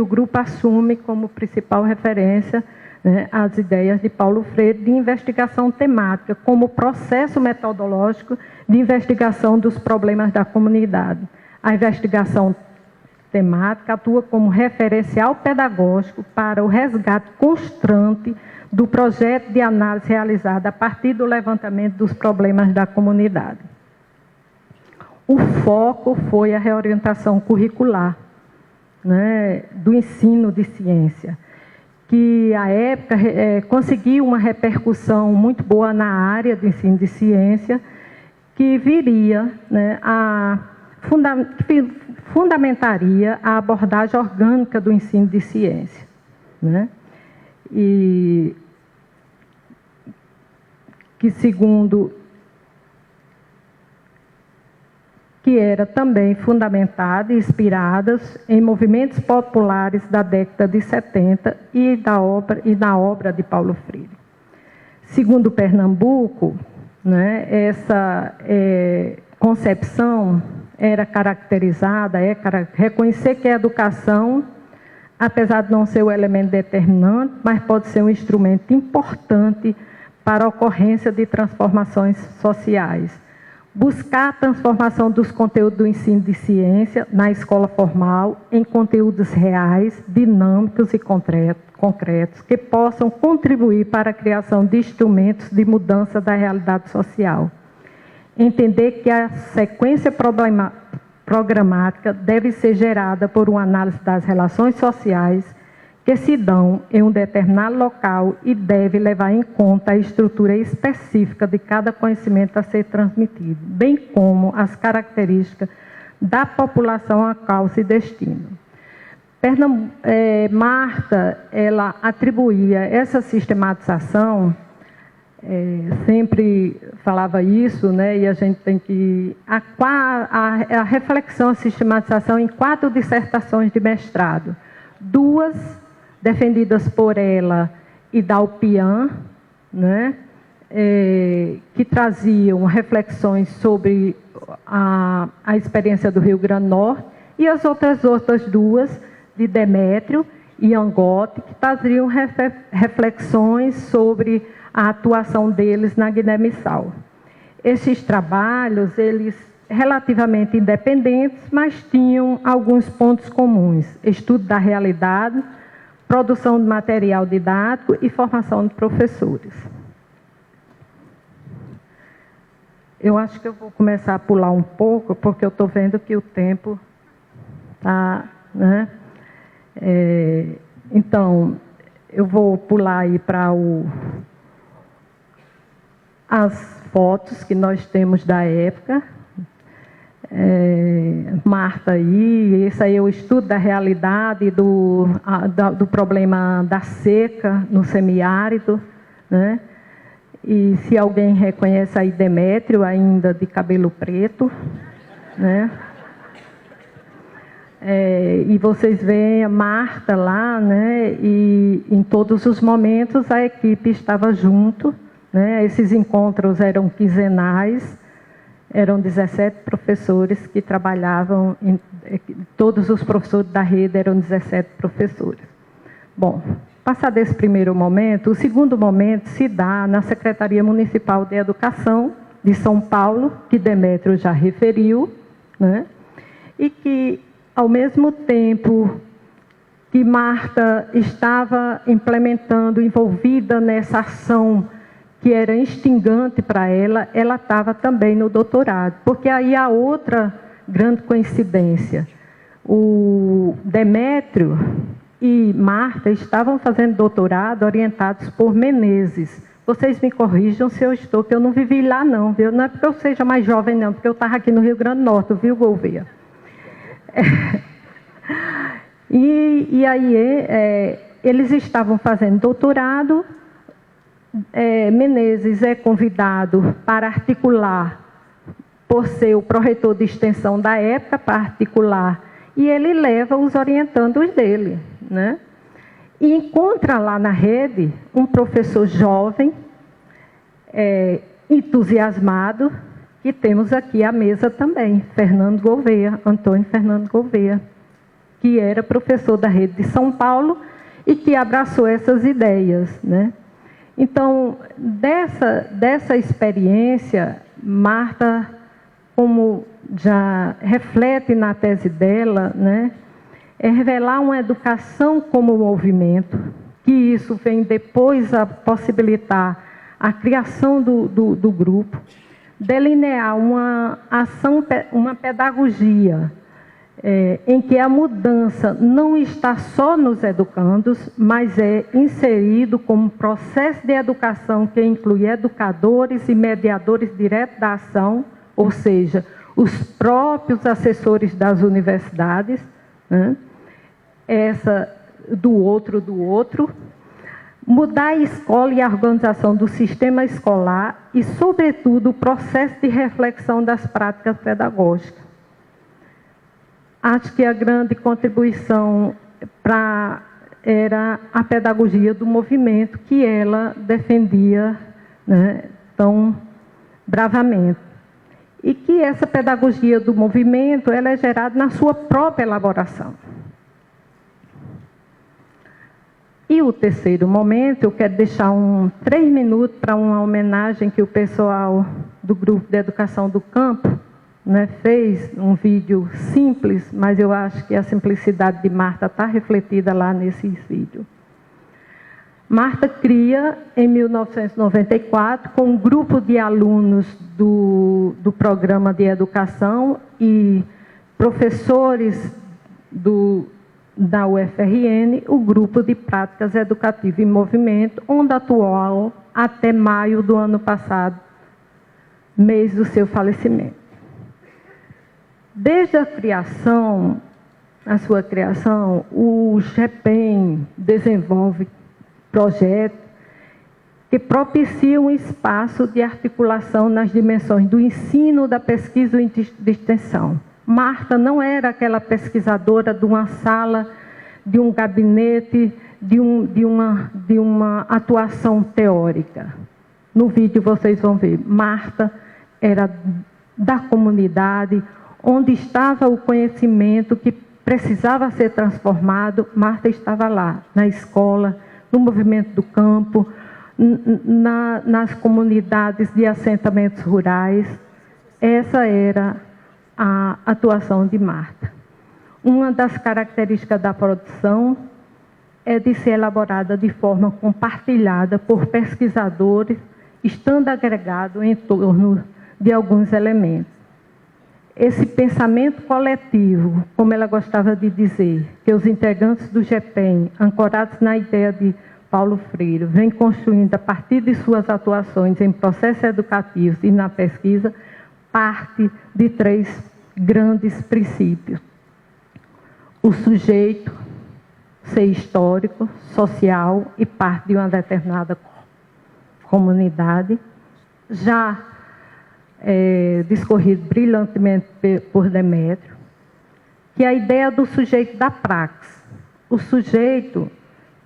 O grupo assume como principal referência as ideias de Paulo Freire de investigação temática, como processo metodológico de investigação dos problemas da comunidade. A investigação temática atua como referencial pedagógico para o resgate constante do projeto de análise realizado a partir do levantamento dos problemas da comunidade. O foco foi a reorientação curricular, do ensino de ciência, que à época conseguiu uma repercussão muito boa na área do ensino de ciência, que viria fundamentaria a abordagem orgânica do ensino de ciência. E que que era também fundamentada e inspiradas em movimentos populares da década de 70 e na obra de Paulo Freire. Segundo Pernambuco, essa concepção era caracterizada, reconhecer que a educação, apesar de não ser o elemento determinante, mas pode ser um instrumento importante para a ocorrência de transformações sociais. Buscar a transformação dos conteúdos do ensino de ciência na escola formal em conteúdos reais, dinâmicos e concretos, que possam contribuir para a criação de instrumentos de mudança da realidade social. Entender que a sequência programática deve ser gerada por uma análise das relações sociais que se dão em um determinado local e deve levar em conta a estrutura específica de cada conhecimento a ser transmitido, bem como as características da população a qual se destina. Marta, ela atribuía essa sistematização, sempre falava isso, e a gente tem que... A reflexão, a sistematização em 4 dissertações de mestrado, 2 defendidas por ela e Dalpian, que traziam reflexões sobre a experiência do Rio Grande do Norte, e as outras 2, de Demétrio e Angote, que traziam reflexões sobre a atuação deles na Guiné-Bissau. Esses trabalhos, eles relativamente independentes, mas tinham alguns pontos comuns: estudo da realidade, produção de material didático e formação de professores. Eu acho que eu vou começar a pular um pouco, porque eu estou vendo que o tempo está... Então, eu vou pular aí para as fotos que nós temos da época. Marta aí, esse aí é o estudo da realidade do problema da seca no semiárido, né? E se alguém reconhece aí Demétrio, ainda de cabelo preto, né? E vocês veem a Marta lá, né? E em todos os momentos a equipe estava junto, né? Esses encontros eram quinzenais, eram 17 professores que trabalhavam, todos os professores da rede eram 17 professores. Bom, passado esse primeiro momento, o segundo momento se dá na Secretaria Municipal de Educação de São Paulo, que Demétrio já referiu, né? E que, ao mesmo tempo que Marta estava implementando, envolvida nessa ação que era instigante para ela, ela estava também no doutorado. Porque aí há outra grande coincidência. O Demétrio e Marta estavam fazendo doutorado orientados por Menezes. Vocês me corrijam se eu estou, que eu não vivi lá não, viu? Não é porque eu seja mais jovem não, porque eu estava aqui no Rio Grande do Norte, viu, Gouveia? E aí eles estavam fazendo doutorado. Menezes é convidado para articular, por ser o pró-reitor de extensão da época, para articular, e ele leva os orientandos dele, né? E encontra lá na rede um professor jovem, entusiasmado, que temos aqui à mesa também, Fernando Gouveia, Antônio Fernando Gouveia, que era professor da rede de São Paulo e que abraçou essas ideias, né? Então, dessa experiência, Marta, como já reflete na tese dela, né, é revelar uma educação como movimento, que isso vem depois a possibilitar a criação do grupo, delinear uma ação, uma pedagogia, em que a mudança não está só nos educandos, mas é inserido como processo de educação que inclui educadores e mediadores diretos da ação, ou seja, os próprios assessores das universidades, né? Essa do outro, mudar a escola e a organização do sistema escolar e, sobretudo, o processo de reflexão das práticas pedagógicas. Acho que a grande contribuição era a pedagogia do movimento, que ela defendia, né, tão bravamente. E que essa pedagogia do movimento ela é gerada na sua própria elaboração. E o terceiro momento, eu quero deixar 3 minutos para uma homenagem que o pessoal do Grupo de Educação do Campo, né, fez um vídeo simples, mas eu acho que a simplicidade de Marta está refletida lá nesse vídeo. Marta cria, em 1994, com um grupo de alunos do programa de educação e professores da UFRN, o Grupo de Práticas Educativas em Movimento, onde atuou até maio do ano passado, mês do seu falecimento. Desde a sua criação, o GEPEM desenvolve projetos que propiciam um espaço de articulação nas dimensões do ensino, da pesquisa e de extensão. Marta não era aquela pesquisadora de uma sala, de um gabinete, de uma atuação teórica. No vídeo vocês vão ver, Marta era da comunidade, onde estava o conhecimento que precisava ser transformado. Marta estava lá, na escola, no movimento do campo, nas comunidades de assentamentos rurais. Essa era a atuação de Marta. Uma das características da produção é de ser elaborada de forma compartilhada por pesquisadores, estando agregado em torno de alguns elementos. esse pensamento coletivo, como ela gostava de dizer, que os integrantes do GEPEM, ancorados na ideia de Paulo Freire, vêm construindo a partir de suas atuações em processos educativos e na pesquisa, parte de 3 grandes princípios. O sujeito ser histórico, social e parte de uma determinada comunidade, já discorrido brilhantemente por Demétrio, que é a ideia do sujeito da praxis. O sujeito,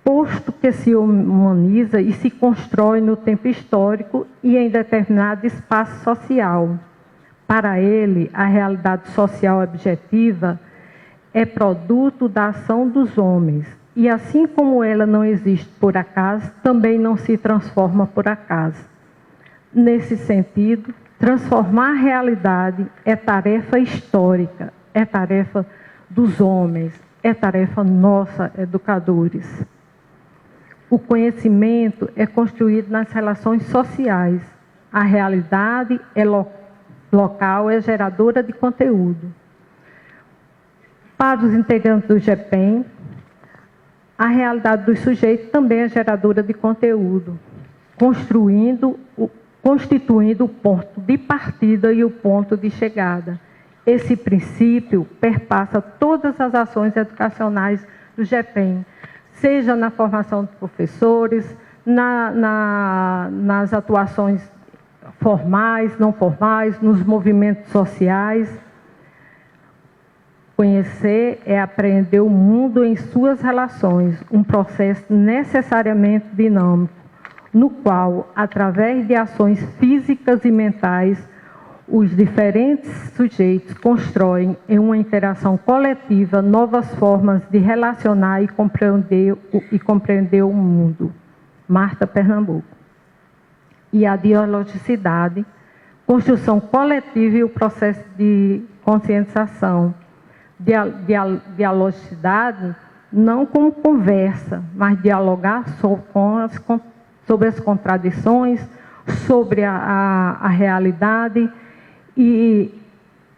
posto que se humaniza e se constrói no tempo histórico e em determinado espaço social. Para ele, a realidade social objetiva é produto da ação dos homens. E assim como ela não existe por acaso, também não se transforma por acaso. Nesse sentido, transformar a realidade é tarefa histórica, é tarefa dos homens, é tarefa nossa, educadores. O conhecimento é construído nas relações sociais. A realidade é local, é geradora de conteúdo. Para os integrantes do GEPEM, a realidade dos sujeitos também é geradora de conteúdo, constituindo o ponto de partida e o ponto de chegada. Esse princípio perpassa todas as ações educacionais do GEPEM, seja na formação de professores, nas atuações formais, não formais, nos movimentos sociais. Conhecer é aprender o mundo em suas relações, um processo necessariamente dinâmico, no qual, através de ações físicas e mentais, os diferentes sujeitos constroem, em uma interação coletiva, novas formas de relacionar e compreender o mundo. Marta, Pernambuco. E a dialogicidade, construção coletiva e o processo de conscientização. Dialogicidade não como conversa, mas dialogar sobre as contradições, sobre a realidade, e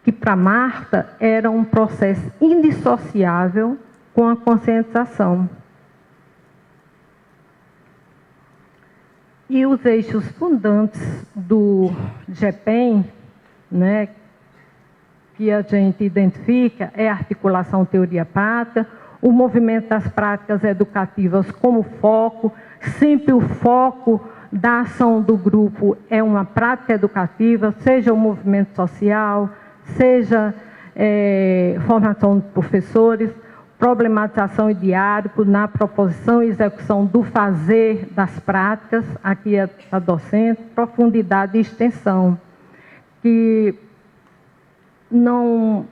que para Marta era um processo indissociável com a conscientização. E os eixos fundantes do GEPEM, né, que a gente identifica, é a articulação teoria-prática, o movimento das práticas educativas como foco, sempre o foco da ação do grupo é uma prática educativa, seja o movimento social, seja formação de professores, problematização e diálogo na proposição e execução do fazer das práticas, aqui é a docente, profundidade e extensão, que não...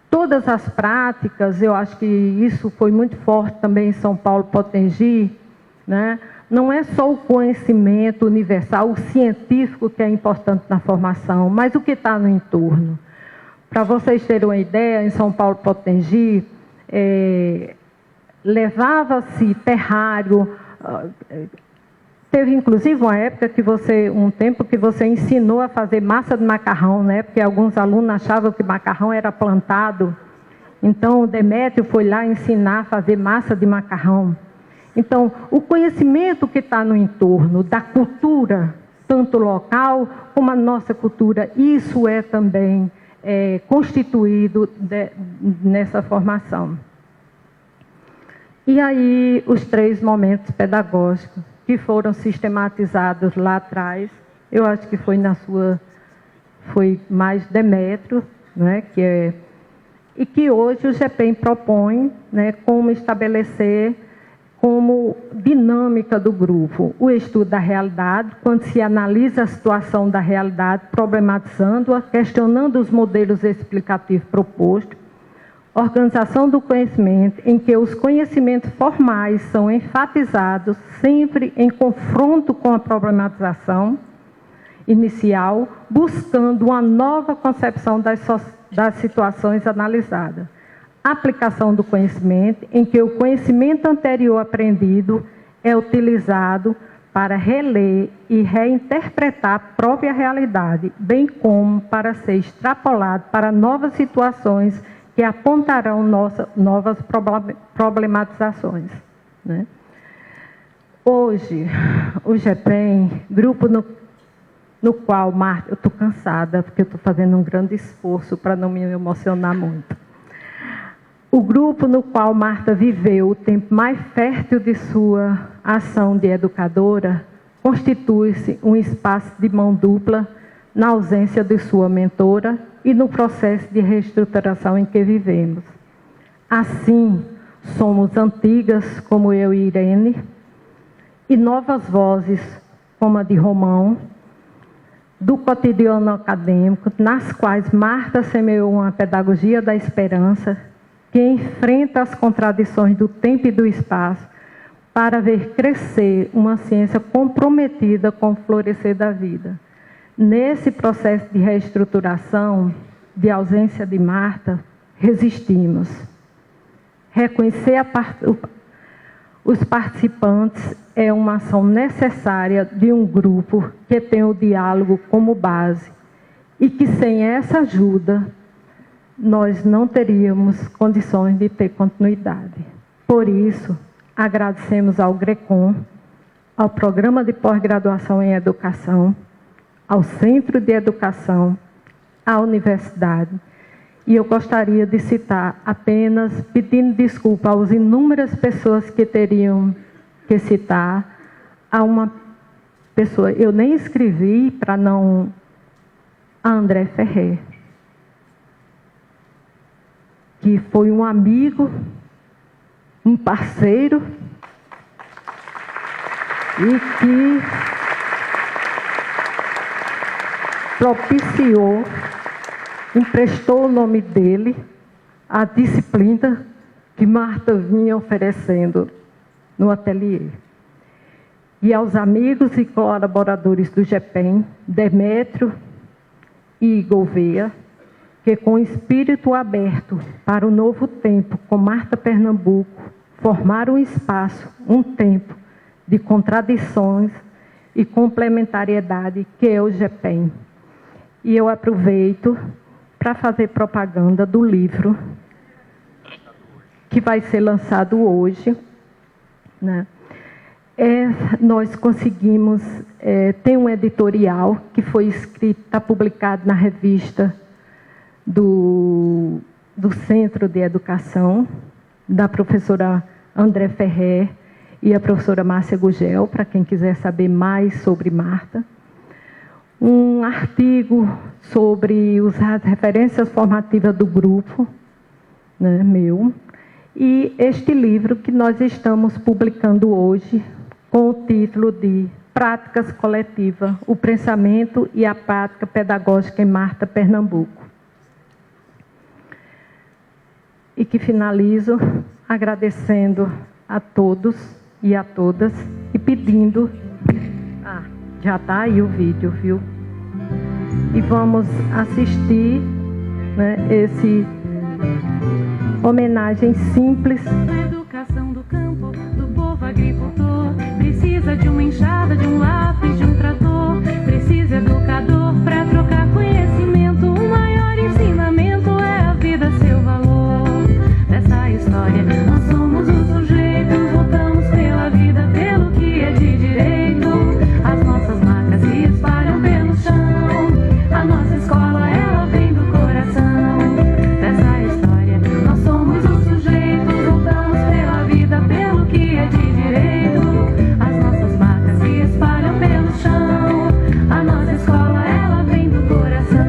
Todas as práticas, eu acho que isso foi muito forte também em São Paulo, Potengi, né? Não é só o conhecimento universal, o científico que é importante na formação, mas o que está no entorno. Para vocês terem uma ideia, em São Paulo, Potengi, levava-se terrário, teve inclusive uma época que um tempo que você ensinou a fazer massa de macarrão, né? Porque alguns alunos achavam que macarrão era plantado. Então, o Demétrio foi lá ensinar a fazer massa de macarrão. Então, o conhecimento que está no entorno da cultura, tanto local como a nossa cultura, isso é também constituído nessa formação. E aí, os 3 momentos pedagógicos que foram sistematizados lá atrás, eu acho que foi foi mais Demétrio, né, e que hoje o GEPEM propõe, né, como estabelecer como dinâmica do grupo o estudo da realidade, quando se analisa a situação da realidade, problematizando-a, questionando os modelos explicativos propostos, organização do conhecimento, em que os conhecimentos formais são enfatizados sempre em confronto com a problematização inicial, buscando uma nova concepção das situações analisadas. Aplicação do conhecimento, em que o conhecimento anterior aprendido é utilizado para reler e reinterpretar a própria realidade, bem como para ser extrapolado para novas situações que apontarão novas problematizações, né? Hoje, o GEPEM, grupo no qual Marta... Eu estou cansada, porque eu estou fazendo um grande esforço para não me emocionar muito. O grupo no qual Marta viveu o tempo mais fértil de sua ação de educadora constitui-se um espaço de mão dupla na ausência de sua mentora e no processo de reestruturação em que vivemos. Assim, somos antigas, como eu e Irene, e novas vozes, como a de Romão, do cotidiano acadêmico, nas quais Marta semeou uma pedagogia da esperança, que enfrenta as contradições do tempo e do espaço para ver crescer uma ciência comprometida com o florescer da vida. Nesse processo de reestruturação, de ausência de Marta, resistimos. Reconhecer os participantes é uma ação necessária de um grupo que tem o diálogo como base e que sem essa ajuda nós não teríamos condições de ter continuidade. Por isso, agradecemos ao GRECOM, ao Programa de Pós-Graduação em Educação, ao Centro de Educação, à Universidade. E eu gostaria de citar apenas, pedindo desculpa às inúmeras pessoas que teriam que citar, a uma pessoa, eu nem escrevi para não... a André Ferrer, que foi um amigo, um parceiro, e que propiciou, emprestou o nome dele à disciplina que Marta vinha oferecendo no ateliê. E aos amigos e colaboradores do GEPEM, Demétrio e Gouveia, que com espírito aberto para o novo tempo, com Marta Pernambuco, formaram um espaço, um tempo de contradições e complementariedade que é o GEPEM. E eu aproveito para fazer propaganda do livro que vai ser lançado hoje, né? Nós conseguimos, tem um editorial que foi escrito, está publicado na revista do Centro de Educação, da professora André Ferrer e a professora Márcia Gugel, para quem quiser saber mais sobre Marta. Um artigo sobre as referências formativas do grupo, né, meu, e este livro que nós estamos publicando hoje, com o título de Práticas Coletivas, o Pensamento e a Prática Pedagógica em Marta Pernambuco. E que finalizo agradecendo a todos e a todas e pedindo... já está aí o vídeo, viu? E vamos assistir, né, esse homenagem simples. A educação do campo, do povo agricultor, precisa de uma enxada, de um lápis, de um trator, precisa educador para trocar conhecimento. O maior ensinamento é a vida, seu valor. Dessa história, nós somos os sujeitos, lutamos pela vida, pelo que é de direito. As nossas marcas se espalham pelo chão, a nossa escola, ela vem do coração. Dessa história, nós somos os sujeitos, lutamos pela vida, pelo que é de direito. As nossas marcas se espalham pelo chão, a nossa escola, ela vem do coração.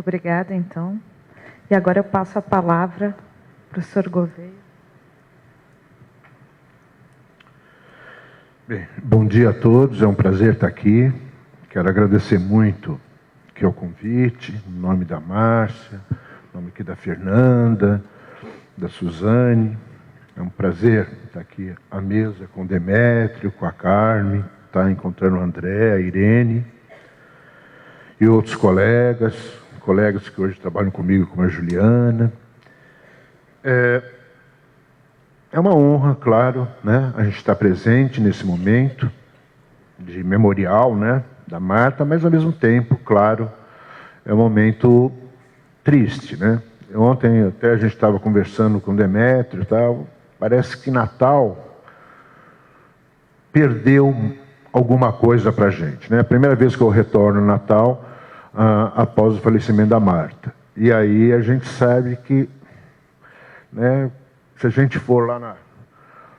obrigada, então. E agora eu passo a palavra para o professor Gouveia. Bem, bom dia a todos, é um prazer estar aqui. Quero agradecer muito aqui o convite, em nome da Márcia, em nome aqui da Fernanda, da Suzane. É um prazer estar aqui à mesa com o Demétrio, com a Carmen, estar encontrando o André, a Irene e outros colegas que hoje trabalham comigo, como a Juliana. É uma honra, claro, né, a gente estar presente nesse momento de memorial, né, da Marta, mas ao mesmo tempo, claro, é um momento triste, né? Ontem até a gente estava conversando com o Demétrio e tal, parece que Natal perdeu alguma coisa para a gente, né? A primeira vez que eu retorno no Natal, após o falecimento da Marta. E aí a gente sabe que, né, se a gente for lá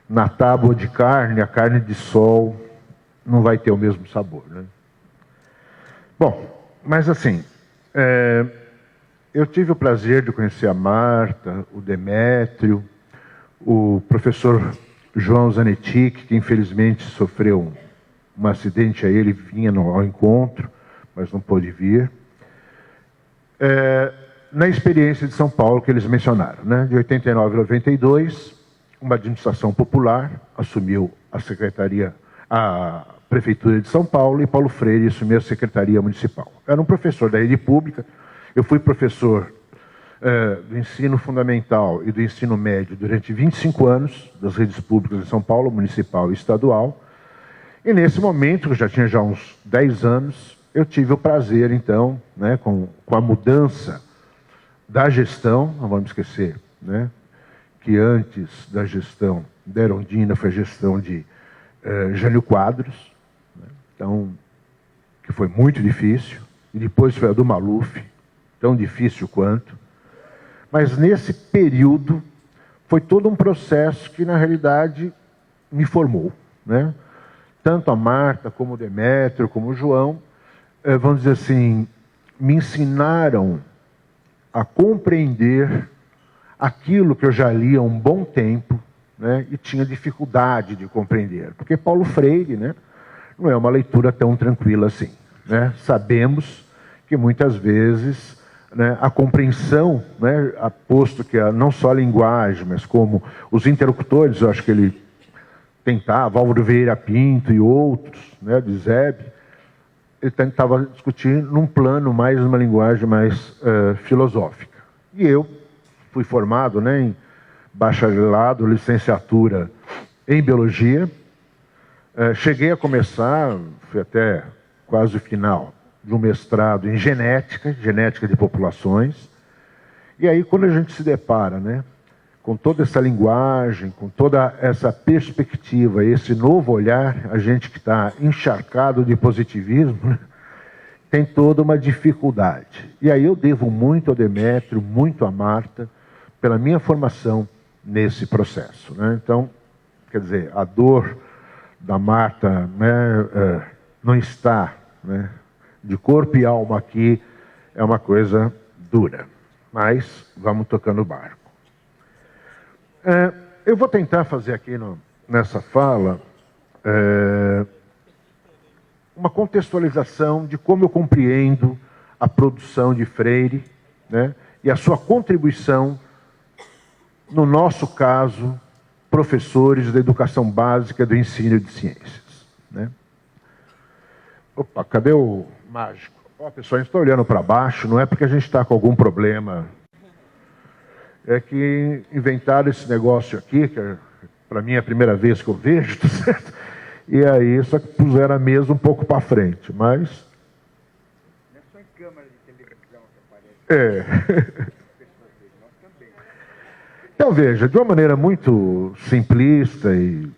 na tábua de carne, a carne de sol não vai ter o mesmo sabor, né? Bom, mas assim, eu tive o prazer de conhecer a Marta, o Demétrio, o professor João Zanetti, que infelizmente sofreu um acidente, aí ele vinha ao encontro, mas não pôde vir. Na experiência de São Paulo que eles mencionaram, né? De 89 a 92, uma administração popular assumiu a Prefeitura de São Paulo e Paulo Freire assumiu a Secretaria Municipal. Era um professor da rede pública, eu fui professor do ensino fundamental e do ensino médio durante 25 anos, das redes públicas de São Paulo, municipal e estadual, e nesse momento, eu já tinha uns 10 anos, eu tive o prazer, então, né, com a mudança da gestão, não vamos esquecer, né, que antes da gestão da Erondina foi a gestão de Jânio Quadros, né, então, que foi muito difícil, e depois foi a do Maluf, tão difícil quanto, mas nesse período foi todo um processo que, na realidade, me formou, né? Tanto a Marta, como o Demétrio, como o João, vamos dizer assim, me ensinaram a compreender aquilo que eu já li há um bom tempo, né, e tinha dificuldade de compreender. Porque Paulo Freire, né, não é uma leitura tão tranquila assim, né? Sabemos que muitas vezes, né, a compreensão, né, posto que não só a linguagem, mas como os interlocutores, eu acho que ele tentava, Álvaro Vieira Pinto e outros, né, de Zeb, ele tentava discutir num plano mais, uma linguagem mais filosófica. E eu fui formado, né, em bacharelado, licenciatura em biologia, cheguei a começar, fui até quase o final, de um mestrado em genética de populações, e aí quando a gente se depara, né, com toda essa linguagem, com toda essa perspectiva, esse novo olhar, a gente que está encharcado de positivismo, né, tem toda uma dificuldade. E aí eu devo muito ao Demétrio, muito à Marta, pela minha formação nesse processo, né? Então, quer dizer, a dor da Marta, né, não está, né, de corpo e alma aqui, é uma coisa dura. Mas vamos tocando o barco. Eu vou tentar fazer aqui nessa fala uma contextualização de como eu compreendo a produção de Freire, né, e a sua contribuição, no nosso caso, professores da educação básica do ensino de ciências, né? Opa, cadê o mágico? Ó, pessoal, a gente está olhando para baixo, não é porque a gente está com algum problema. É que inventaram esse negócio aqui, que para mim é a primeira vez que eu vejo, tá certo? E aí só que puseram a mesa um pouco para frente, mas... Não é só em câmera de televisão que aparece. Então veja, de uma maneira muito simplista e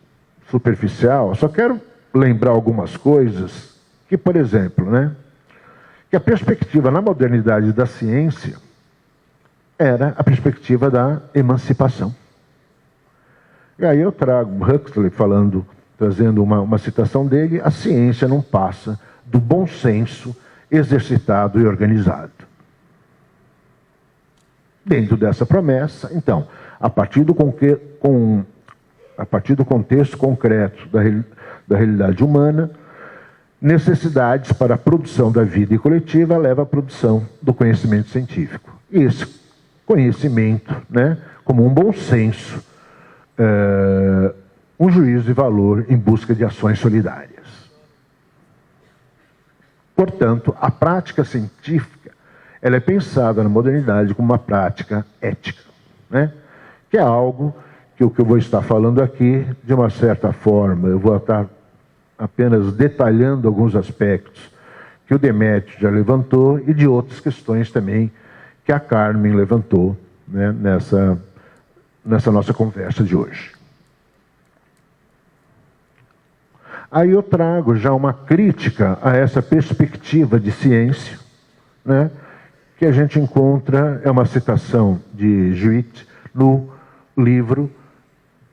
superficial, só quero lembrar algumas coisas que, por exemplo, né, que a perspectiva na modernidade da ciência era a perspectiva da emancipação. E aí eu trago Huxley trazendo uma citação dele: a ciência não passa do bom senso exercitado e organizado. Dentro dessa promessa, então, a partir do contexto concreto da realidade humana, necessidades para a produção da vida coletiva leva à produção do conhecimento científico. E esse conhecimento, né, como um bom senso, um juízo de valor em busca de ações solidárias. Portanto, a prática científica ela é pensada na modernidade como uma prática ética, né? Que é algo que o que eu vou estar falando aqui, de uma certa forma, eu vou estar apenas detalhando alguns aspectos que o Demétrio já levantou e de outras questões também que a Carmen levantou, né, nessa nossa conversa de hoje. Aí eu trago já uma crítica a essa perspectiva de ciência, né, que a gente encontra, é uma citação de Juit no livro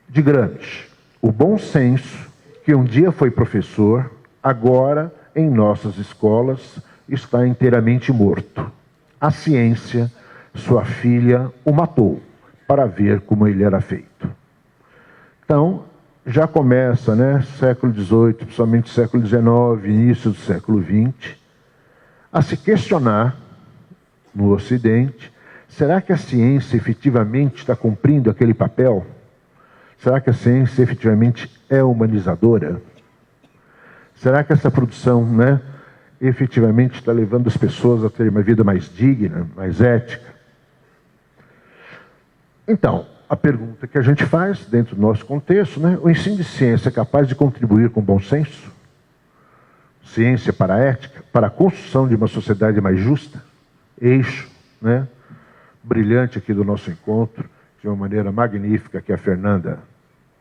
de Gramsci. O bom senso, que um dia foi professor, agora em nossas escolas está inteiramente morto. A ciência, sua filha, o matou, para ver como ele era feito. Então, já começa, né, século XVIII, principalmente século XIX, início do século XX, a se questionar, no Ocidente, será que a ciência efetivamente está cumprindo aquele papel? Será que a ciência efetivamente é humanizadora? Será que essa produção, né, efetivamente está levando as pessoas a terem uma vida mais digna, mais ética? Então, a pergunta que a gente faz dentro do nosso contexto, né, o ensino de ciência é capaz de contribuir com bom senso? Ciência para a ética, para a construção de uma sociedade mais justa? Eixo, né, brilhante aqui do nosso encontro, de uma maneira magnífica que a Fernanda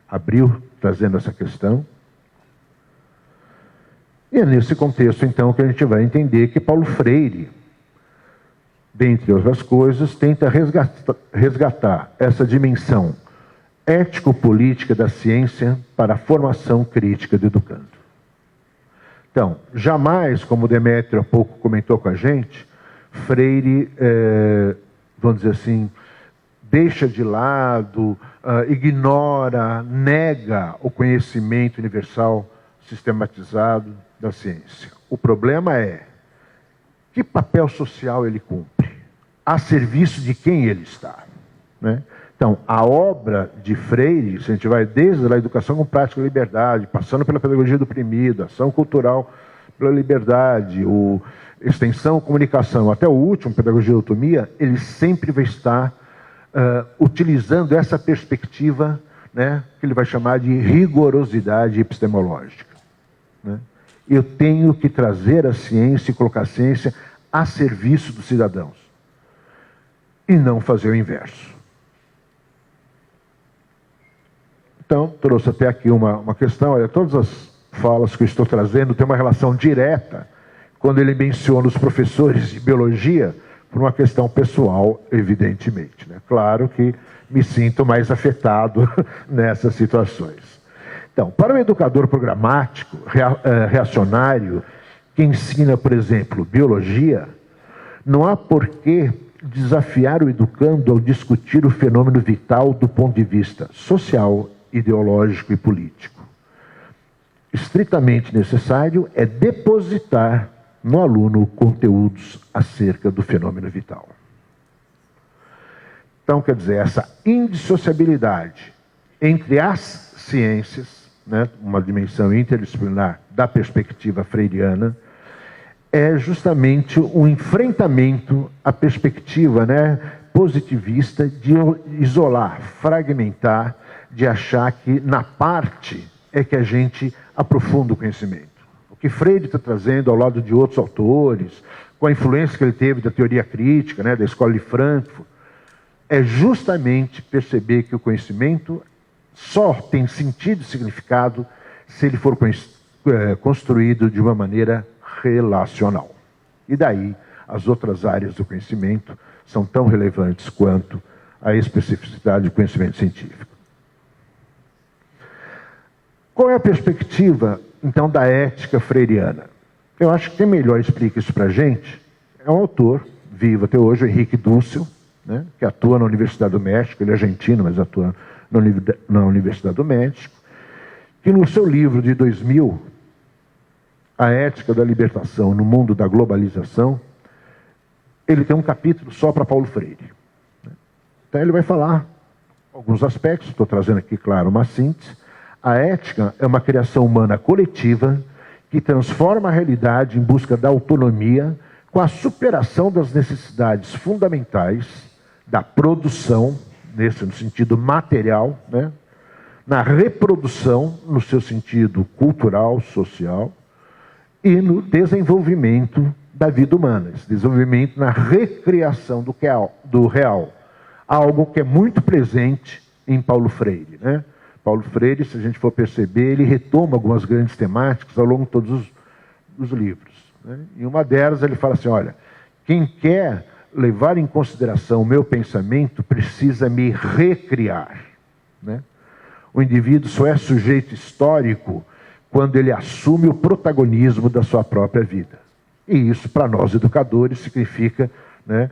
abriu, trazendo essa questão. E é nesse contexto, então, que a gente vai entender que Paulo Freire, dentre outras coisas, tenta resgatar essa dimensão ético-política da ciência para a formação crítica do educando. Então, jamais, como o Demétrio há pouco comentou com a gente, Freire, vamos dizer assim, deixa de lado, ignora, nega o conhecimento universal sistematizado da ciência. O problema é que papel social ele cumpre, a serviço de quem ele está, né? Então, a obra de Freire, se a gente vai desde a educação com prática da liberdade, passando pela pedagogia do oprimido, ação cultural pela liberdade, extensão, comunicação, até o último, pedagogia da autonomia, ele sempre vai estar utilizando essa perspectiva, né, que ele vai chamar de rigorosidade epistemológica, né? Eu tenho que trazer a ciência e colocar a ciência a serviço dos cidadãos e não fazer o inverso. Então, trouxe até aqui uma questão, olha, todas as falas que eu estou trazendo têm uma relação direta quando ele menciona os professores de biologia por uma questão pessoal, evidentemente, né? Claro que me sinto mais afetado nessas situações. Então, para o educador programático, reacionário, que ensina, por exemplo, biologia, não há por que desafiar o educando ao discutir o fenômeno vital do ponto de vista social, ideológico e político. Estritamente necessário é depositar no aluno conteúdos acerca do fenômeno vital. Então, quer dizer, essa indissociabilidade entre as ciências, né, uma dimensão interdisciplinar da perspectiva freiriana, é justamente um enfrentamento à perspectiva, né, positivista de isolar, fragmentar, de achar que na parte é que a gente aprofunda o conhecimento. O que Freire está trazendo ao lado de outros autores, com a influência que ele teve da teoria crítica, né, da Escola de Frankfurt, é justamente perceber que o conhecimento só tem sentido e significado se ele for construído de uma maneira relacional. E daí, as outras áreas do conhecimento são tão relevantes quanto a especificidade do conhecimento científico. Qual é a perspectiva, então, da ética freiriana? Eu acho que quem melhor explica isso para a gente é um autor, vivo até hoje, o Henrique Dussel, né, que atua na Universidade do México, ele é argentino, mas atua na Universidade do México, que no seu livro de 2000, A Ética da Libertação no Mundo da Globalização, ele tem um capítulo só para Paulo Freire. Então ele vai falar alguns aspectos, estou trazendo aqui, claro, uma síntese. A ética é uma criação humana coletiva que transforma a realidade em busca da autonomia com a superação das necessidades fundamentais da produção, no sentido material, né? Na reprodução, no seu sentido cultural, social, e no desenvolvimento da vida humana, esse desenvolvimento na recriação do real, algo que é muito presente em Paulo Freire, né? Paulo Freire, se a gente for perceber, ele retoma algumas grandes temáticas ao longo de todos os livros, né? E uma delas ele fala assim, olha, quem quer levar em consideração o meu pensamento precisa me recriar, né? O indivíduo só é sujeito histórico quando ele assume o protagonismo da sua própria vida. E isso, para nós educadores, significa, né,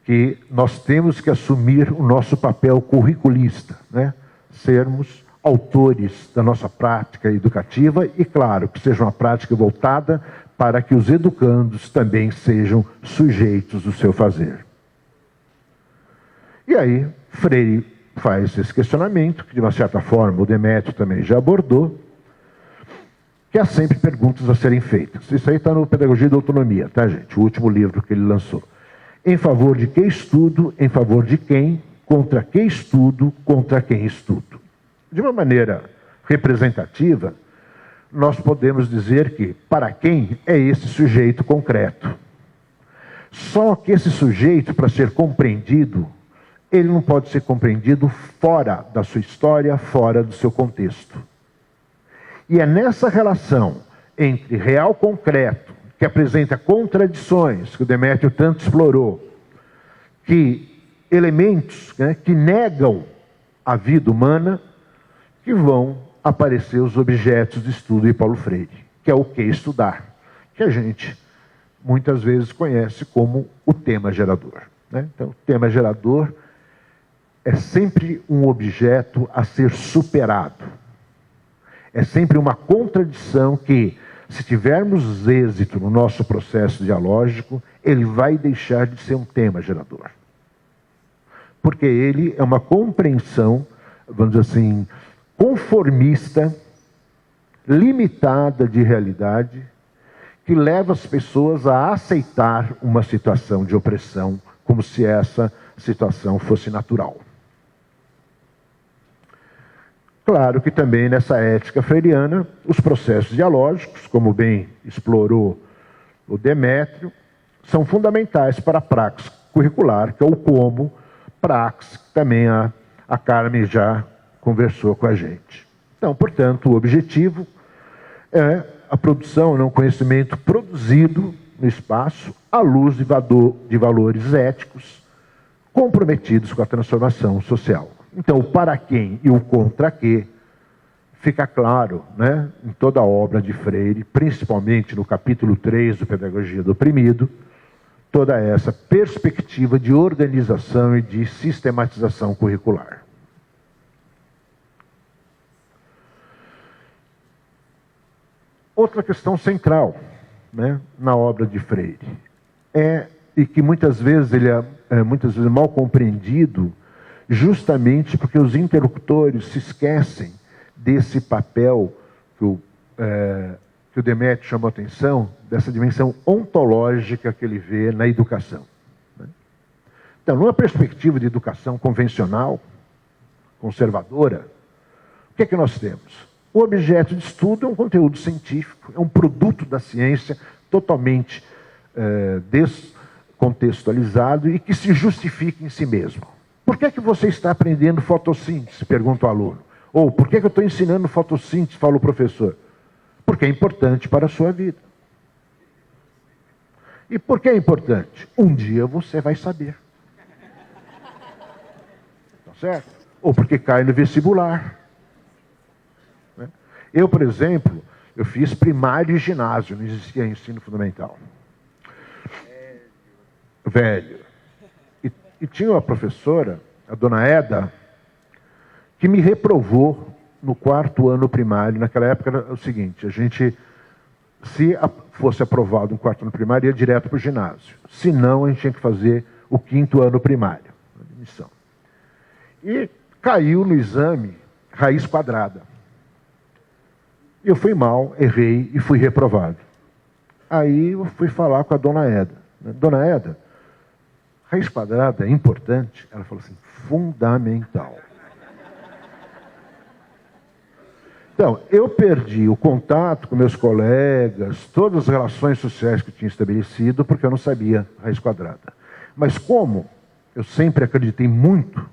que nós temos que assumir o nosso papel curriculista, né? Sermos autores da nossa prática educativa e, claro, que seja uma prática voltada para que os educandos também sejam sujeitos do seu fazer. E aí, Freire faz esse questionamento, que de uma certa forma o Demétrio também já abordou, que há sempre perguntas a serem feitas. Isso aí está no Pedagogia da Autonomia, tá, gente? O último livro que ele lançou. Em favor de que estudo, em favor de quem, contra que estudo, contra quem estudo. De uma maneira representativa, nós podemos dizer que para quem é esse sujeito concreto. Só que esse sujeito, para ser compreendido, ele não pode ser compreendido fora da sua história, fora do seu contexto. E é nessa relação entre real concreto, que apresenta contradições, que o Demétrio tanto explorou, que elementos, né, que negam a vida humana, que vão aparecer os objetos de estudo de Paulo Freire, que é o que estudar, que a gente muitas vezes conhece como o tema gerador, né? Então, o tema gerador é sempre um objeto a ser superado. É sempre uma contradição que, se tivermos êxito no nosso processo dialógico, ele vai deixar de ser um tema gerador. Porque ele é uma compreensão, vamos dizer assim, conformista, limitada de realidade, que leva as pessoas a aceitar uma situação de opressão, como se essa situação fosse natural. Claro que também nessa ética freiriana, os processos dialógicos, como bem explorou o Demétrio, são fundamentais para a praxis curricular, que é o como praxis, que também a Carmen já conversou com a gente. Então, portanto, o objetivo é a produção, não conhecimento produzido no espaço, à luz de valores éticos comprometidos com a transformação social. Então, o para quem e o contra que fica claro, né, em toda a obra de Freire, principalmente no capítulo 3 do Pedagogia do Oprimido, toda essa perspectiva de organização e de sistematização curricular. Outra questão central, né, na obra de Freire e que muitas vezes ele é muitas vezes mal compreendido, justamente porque os interlocutores se esquecem desse papel que o Demétrio chamou a atenção, dessa dimensão ontológica que ele vê na educação. Então, numa perspectiva de educação convencional, conservadora, o que é que nós temos? O objeto de estudo é um conteúdo científico, é um produto da ciência totalmente descontextualizado e que se justifica em si mesmo. Por que é que você está aprendendo fotossíntese? Pergunta o aluno. Ou por que é que eu estou ensinando fotossíntese? Fala o professor. Porque é importante para a sua vida. E por que é importante? Um dia você vai saber. Tá certo? Ou porque cai no vestibular. Eu, por exemplo, eu fiz primário e ginásio, não existia ensino fundamental. Velho. E tinha uma professora, a dona Eda, que me reprovou no 4º ano primário. Naquela época era o seguinte, a gente, se fosse aprovado no 4º ano primário, ia direto para o ginásio. Se não, a gente tinha que fazer o 5º ano primário, admissão. E caiu no exame raiz quadrada. Eu fui mal, errei e fui reprovado. Aí eu fui falar com a dona Eda. Dona Eda, raiz quadrada é importante? Ela falou assim, fundamental. Então, eu perdi o contato com meus colegas, todas as relações sociais que eu tinha estabelecido, porque eu não sabia raiz quadrada. Mas como eu sempre acreditei muito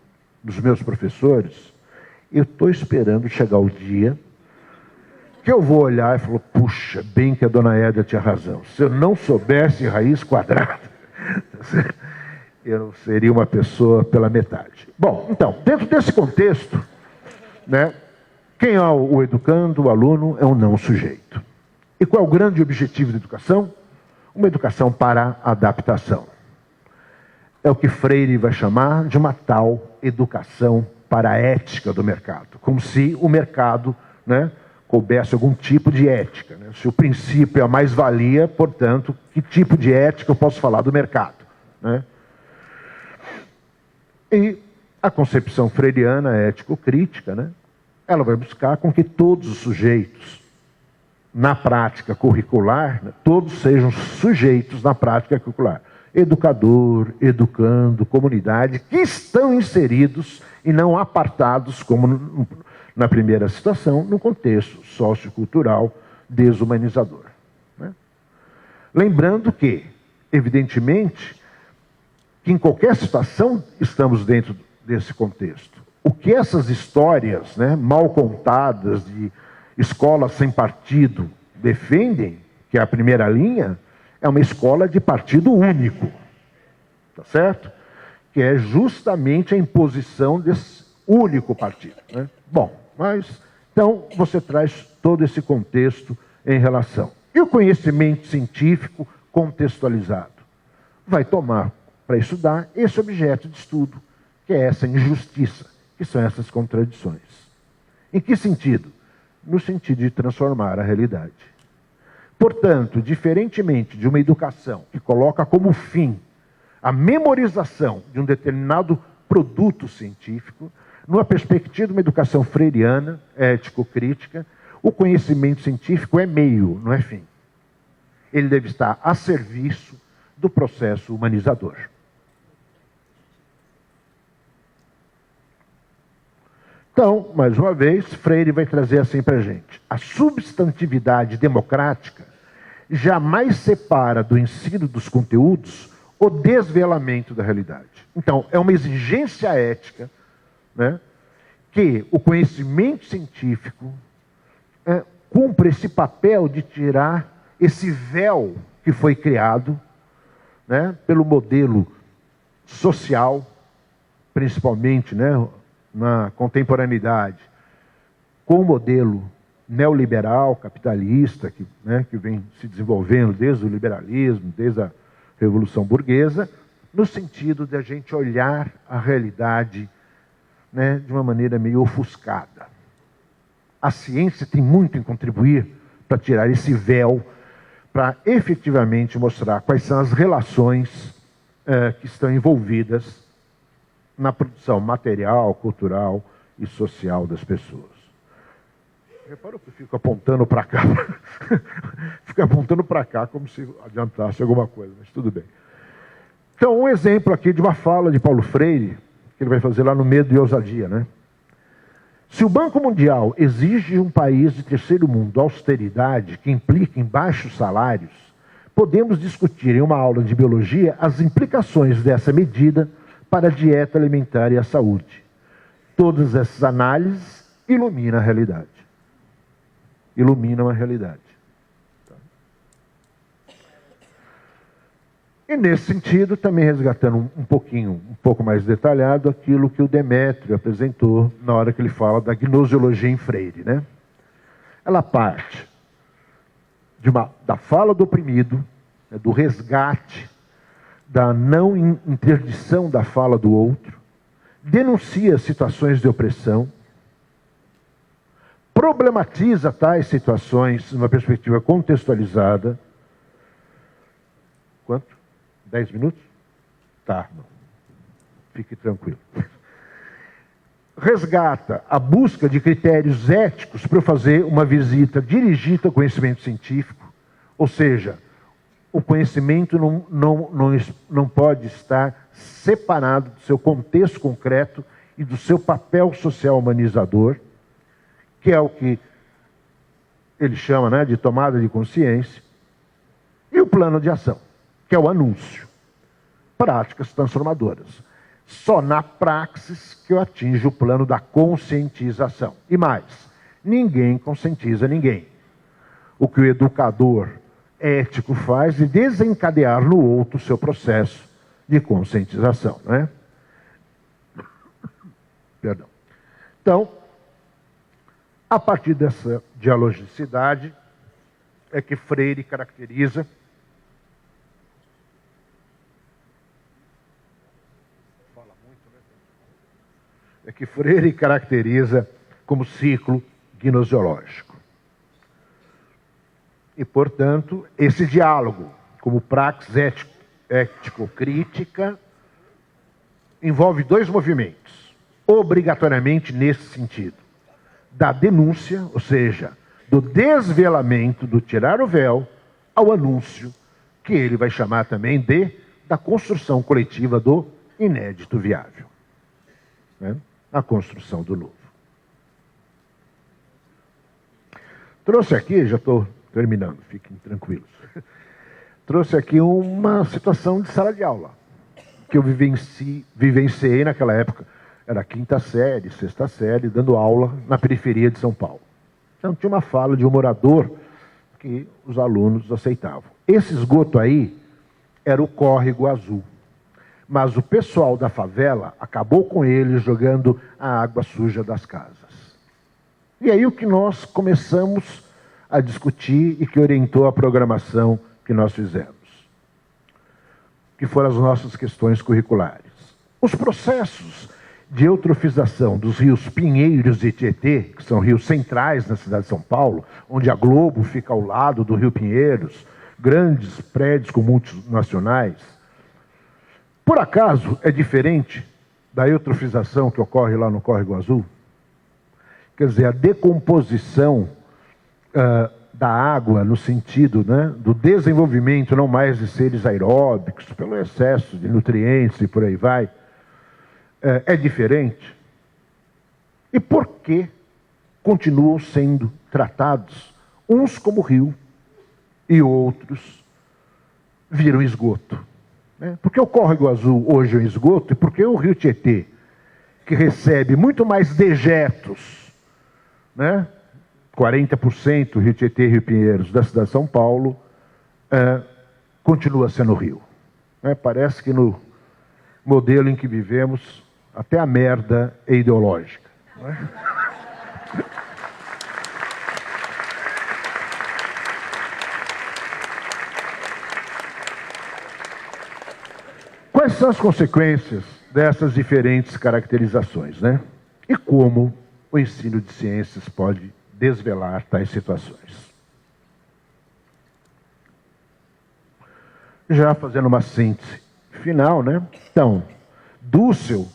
nos meus professores, eu estou esperando chegar o dia que eu vou olhar e falar, puxa, bem que a dona Eda tinha razão. Se eu não soubesse raiz quadrada, eu seria uma pessoa pela metade. Bom, então, dentro desse contexto, né, quem é o educando, o aluno, é um não sujeito. E qual é o grande objetivo da educação? Uma educação para adaptação. É o que Freire vai chamar de uma tal educação para a ética do mercado. Como se o mercado, né, coubesse algum tipo de ética. Né? Se o princípio é a mais-valia, portanto, que tipo de ética eu posso falar do mercado? Né? E a concepção freiriana ético-crítica, né, ela vai buscar com que todos os sujeitos, na prática curricular, né, todos sejam sujeitos na prática curricular. Educador, educando, comunidade, que estão inseridos e não apartados, como na primeira situação, no contexto sociocultural desumanizador. Né? Lembrando que, evidentemente, que em qualquer situação estamos dentro desse contexto. O que essas histórias, né, mal contadas de escola sem partido defendem, que é a primeira linha, é uma escola de partido único, tá certo? Que é justamente a imposição desse único partido. Né? Bom, mas então você traz todo esse contexto em relação. E o conhecimento científico contextualizado vai tomar para estudar esse objeto de estudo, que é essa injustiça, que são essas contradições. Em que sentido? No sentido de transformar a realidade. Portanto, diferentemente de uma educação que coloca como fim a memorização de um determinado produto científico, numa perspectiva de uma educação freiriana, ético-crítica, o conhecimento científico é meio, não é fim. Ele deve estar a serviço do processo humanizador. Então, mais uma vez, Freire vai trazer assim para a gente. A substantividade democrática jamais separa do ensino dos conteúdos o desvelamento da realidade. Então, é uma exigência ética, né, que o conhecimento científico cumpre esse papel de tirar esse véu que foi criado, né, pelo modelo social, principalmente, né, na contemporaneidade, com o modelo neoliberal, capitalista, que vem se desenvolvendo desde o liberalismo, desde a Revolução Burguesa, no sentido de a gente olhar a realidade, né, de uma maneira meio ofuscada. A ciência tem muito em contribuir para tirar esse véu, para efetivamente mostrar quais são as relações que estão envolvidas na produção material, cultural e social das pessoas. Reparou que eu fico apontando para cá? Fico apontando para cá como se adiantasse alguma coisa, mas tudo bem. Então, um exemplo aqui de uma fala de Paulo Freire, que ele vai fazer lá no Medo e Ousadia, né? Se o Banco Mundial exige de um país de terceiro mundo austeridade que implica em baixos salários, podemos discutir em uma aula de biologia as implicações dessa medida para a dieta alimentar e a saúde. Todas essas análises iluminam a realidade. Iluminam a realidade. E nesse sentido, também resgatando um pouco mais detalhado, aquilo que o Demétrio apresentou na hora que ele fala da gnosiologia em Freire, né? Ela parte da fala do oprimido, né, do resgate da não interdição da fala do outro, denuncia situações de opressão, problematiza tais situações numa perspectiva contextualizada. Quanto? 10 minutos? Tá, não. Fique tranquilo. Resgata a busca de critérios éticos para fazer uma visita dirigida ao conhecimento científico, ou seja, o conhecimento não pode estar separado do seu contexto concreto e do seu papel social humanizador, que é o que ele chama, né, de tomada de consciência, e o plano de ação, que é o anúncio. Práticas transformadoras. Só na praxis que eu atinjo o plano da conscientização. E mais, ninguém conscientiza ninguém. O que o educador ético faz é desencadear no outro o seu processo de conscientização, não é? Perdão. Então, a partir dessa dialogicidade é que Freire caracteriza como ciclo gnoseológico. E, portanto, esse diálogo, como praxis ético-crítica, envolve dois movimentos, obrigatoriamente nesse sentido. Da denúncia, ou seja, do desvelamento, do tirar o véu, ao anúncio, que ele vai chamar também da construção coletiva do inédito viável. Né? A construção do novo. Trouxe aqui, já estou terminando, fiquem tranquilos. Trouxe aqui uma situação de sala de aula, que eu vivenciei naquela época. Era quinta série, sexta série, dando aula na periferia de São Paulo. Então tinha uma fala de um morador que os alunos aceitavam. Esse esgoto aí era o Córrego Azul. Mas o pessoal da favela acabou com ele jogando a água suja das casas. E aí o que nós começamos a discutir e que orientou a programação que nós fizemos, que foram as nossas questões curriculares. Os processos de eutrofização dos rios Pinheiros e Tietê, que são rios centrais na cidade de São Paulo, onde a Globo fica ao lado do rio Pinheiros, grandes prédios com multinacionais. Por acaso é diferente da eutrofização que ocorre lá no Córrego Azul? Quer dizer, a decomposição da água no sentido, né, do desenvolvimento não mais de seres aeróbicos, pelo excesso de nutrientes e por aí vai, é diferente. E por que continuam sendo tratados uns como rio e outros viram esgoto? Porque o Córrego Azul hoje é um esgoto e porque o rio Tietê, que recebe muito mais dejetos, né, 40% Rio Tietê e Rio Pinheiros da cidade de São Paulo, continua sendo rio. Parece que no modelo em que vivemos, até a merda é ideológica. Não é? Quais são as consequências dessas diferentes caracterizações, né? E como o ensino de ciências pode desvelar tais situações? Já fazendo uma síntese final, né? Então, Dussel,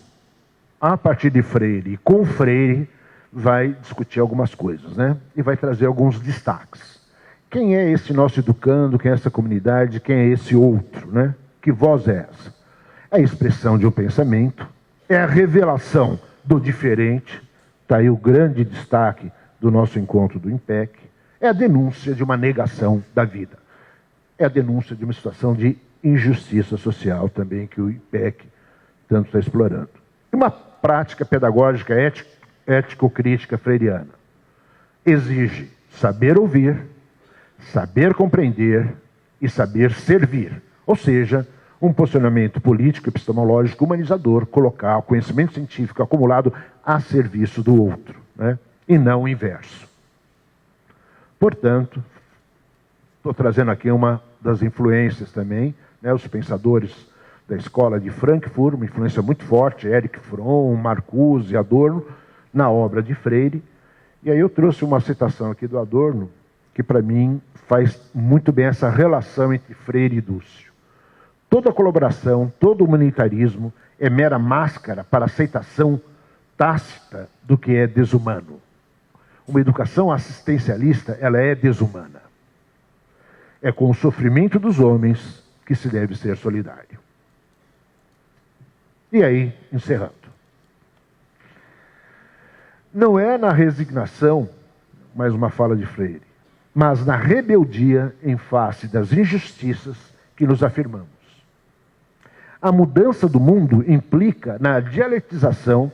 a partir de Freire e com Freire, vai discutir algumas coisas, né? E vai trazer alguns destaques. Quem é esse nosso educando? Quem é essa comunidade? Quem é esse outro, né? Que voz é essa? É a expressão de um pensamento, é a revelação do diferente, está aí o grande destaque do nosso encontro do IMPEC, é a denúncia de uma negação da vida, é a denúncia de uma situação de injustiça social também que o IMPEC tanto está explorando. E uma prática pedagógica ético-crítica freiriana exige saber ouvir, saber compreender e saber servir, ou seja, um posicionamento político, epistemológico, humanizador, colocar o conhecimento científico acumulado a serviço do outro, né? E não o inverso. Portanto, estou trazendo aqui uma das influências também, né? Os pensadores da escola de Frankfurt, uma influência muito forte, Erich Fromm, Marcuse, Adorno, na obra de Freire. E aí eu trouxe uma citação aqui do Adorno, que para mim faz muito bem essa relação entre Freire e Dúcio. Toda colaboração, todo humanitarismo é mera máscara para aceitação tácita do que é desumano. Uma educação assistencialista, ela é desumana. É com o sofrimento dos homens que se deve ser solidário. E aí, encerrando. Não é na resignação, mais uma fala de Freire, mas na rebeldia em face das injustiças que nos afirmamos. A mudança do mundo implica na dialetização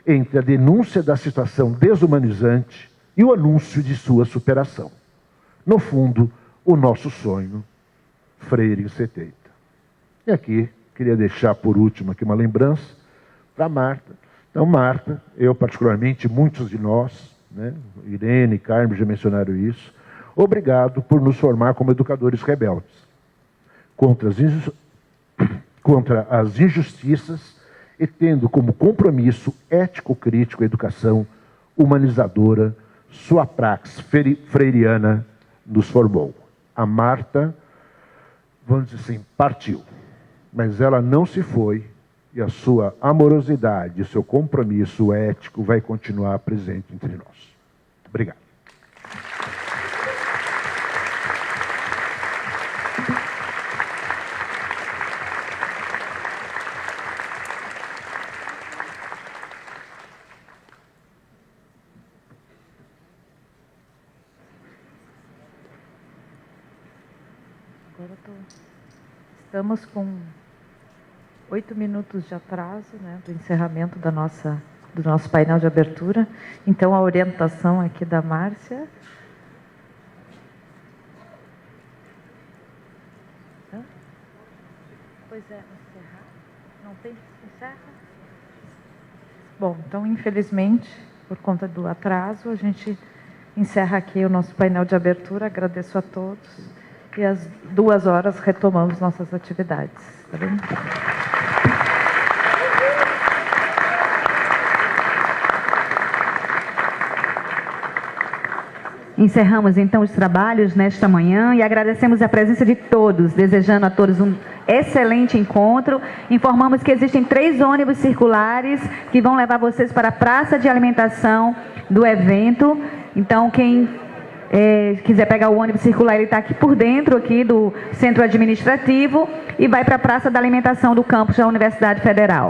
entre a denúncia da situação desumanizante e o anúncio de sua superação. No fundo, o nosso sonho, Freire em 70. E aqui, queria deixar por último aqui uma lembrança para Marta. Então, Marta, eu particularmente, muitos de nós, né, Irene e Carmen já mencionaram isso, obrigado por nos formar como educadores rebeldes contra as injustiças e tendo como compromisso ético-crítico a educação humanizadora, sua praxe freiriana nos formou. A Marta, vamos dizer assim, partiu, mas ela não se foi e a sua amorosidade, o seu compromisso ético vai continuar presente entre nós. Obrigado. Estamos com 8 minutos de atraso, né, do encerramento do nosso painel de abertura. Então, a orientação aqui da Márcia. Pois é, encerrar. Não tem? Encerra? Bom, então, infelizmente, por conta do atraso, a gente encerra aqui o nosso painel de abertura. Agradeço a todos. E às 2 horas retomamos nossas atividades. Tá bem? Encerramos então os trabalhos nesta manhã e agradecemos a presença de todos, desejando a todos um excelente encontro. Informamos que existem 3 ônibus circulares que vão levar vocês para a praça de alimentação do evento. Então, quem quiser pegar o ônibus circular, ele está aqui por dentro aqui do centro administrativo e vai para a praça da alimentação do campus da Universidade Federal.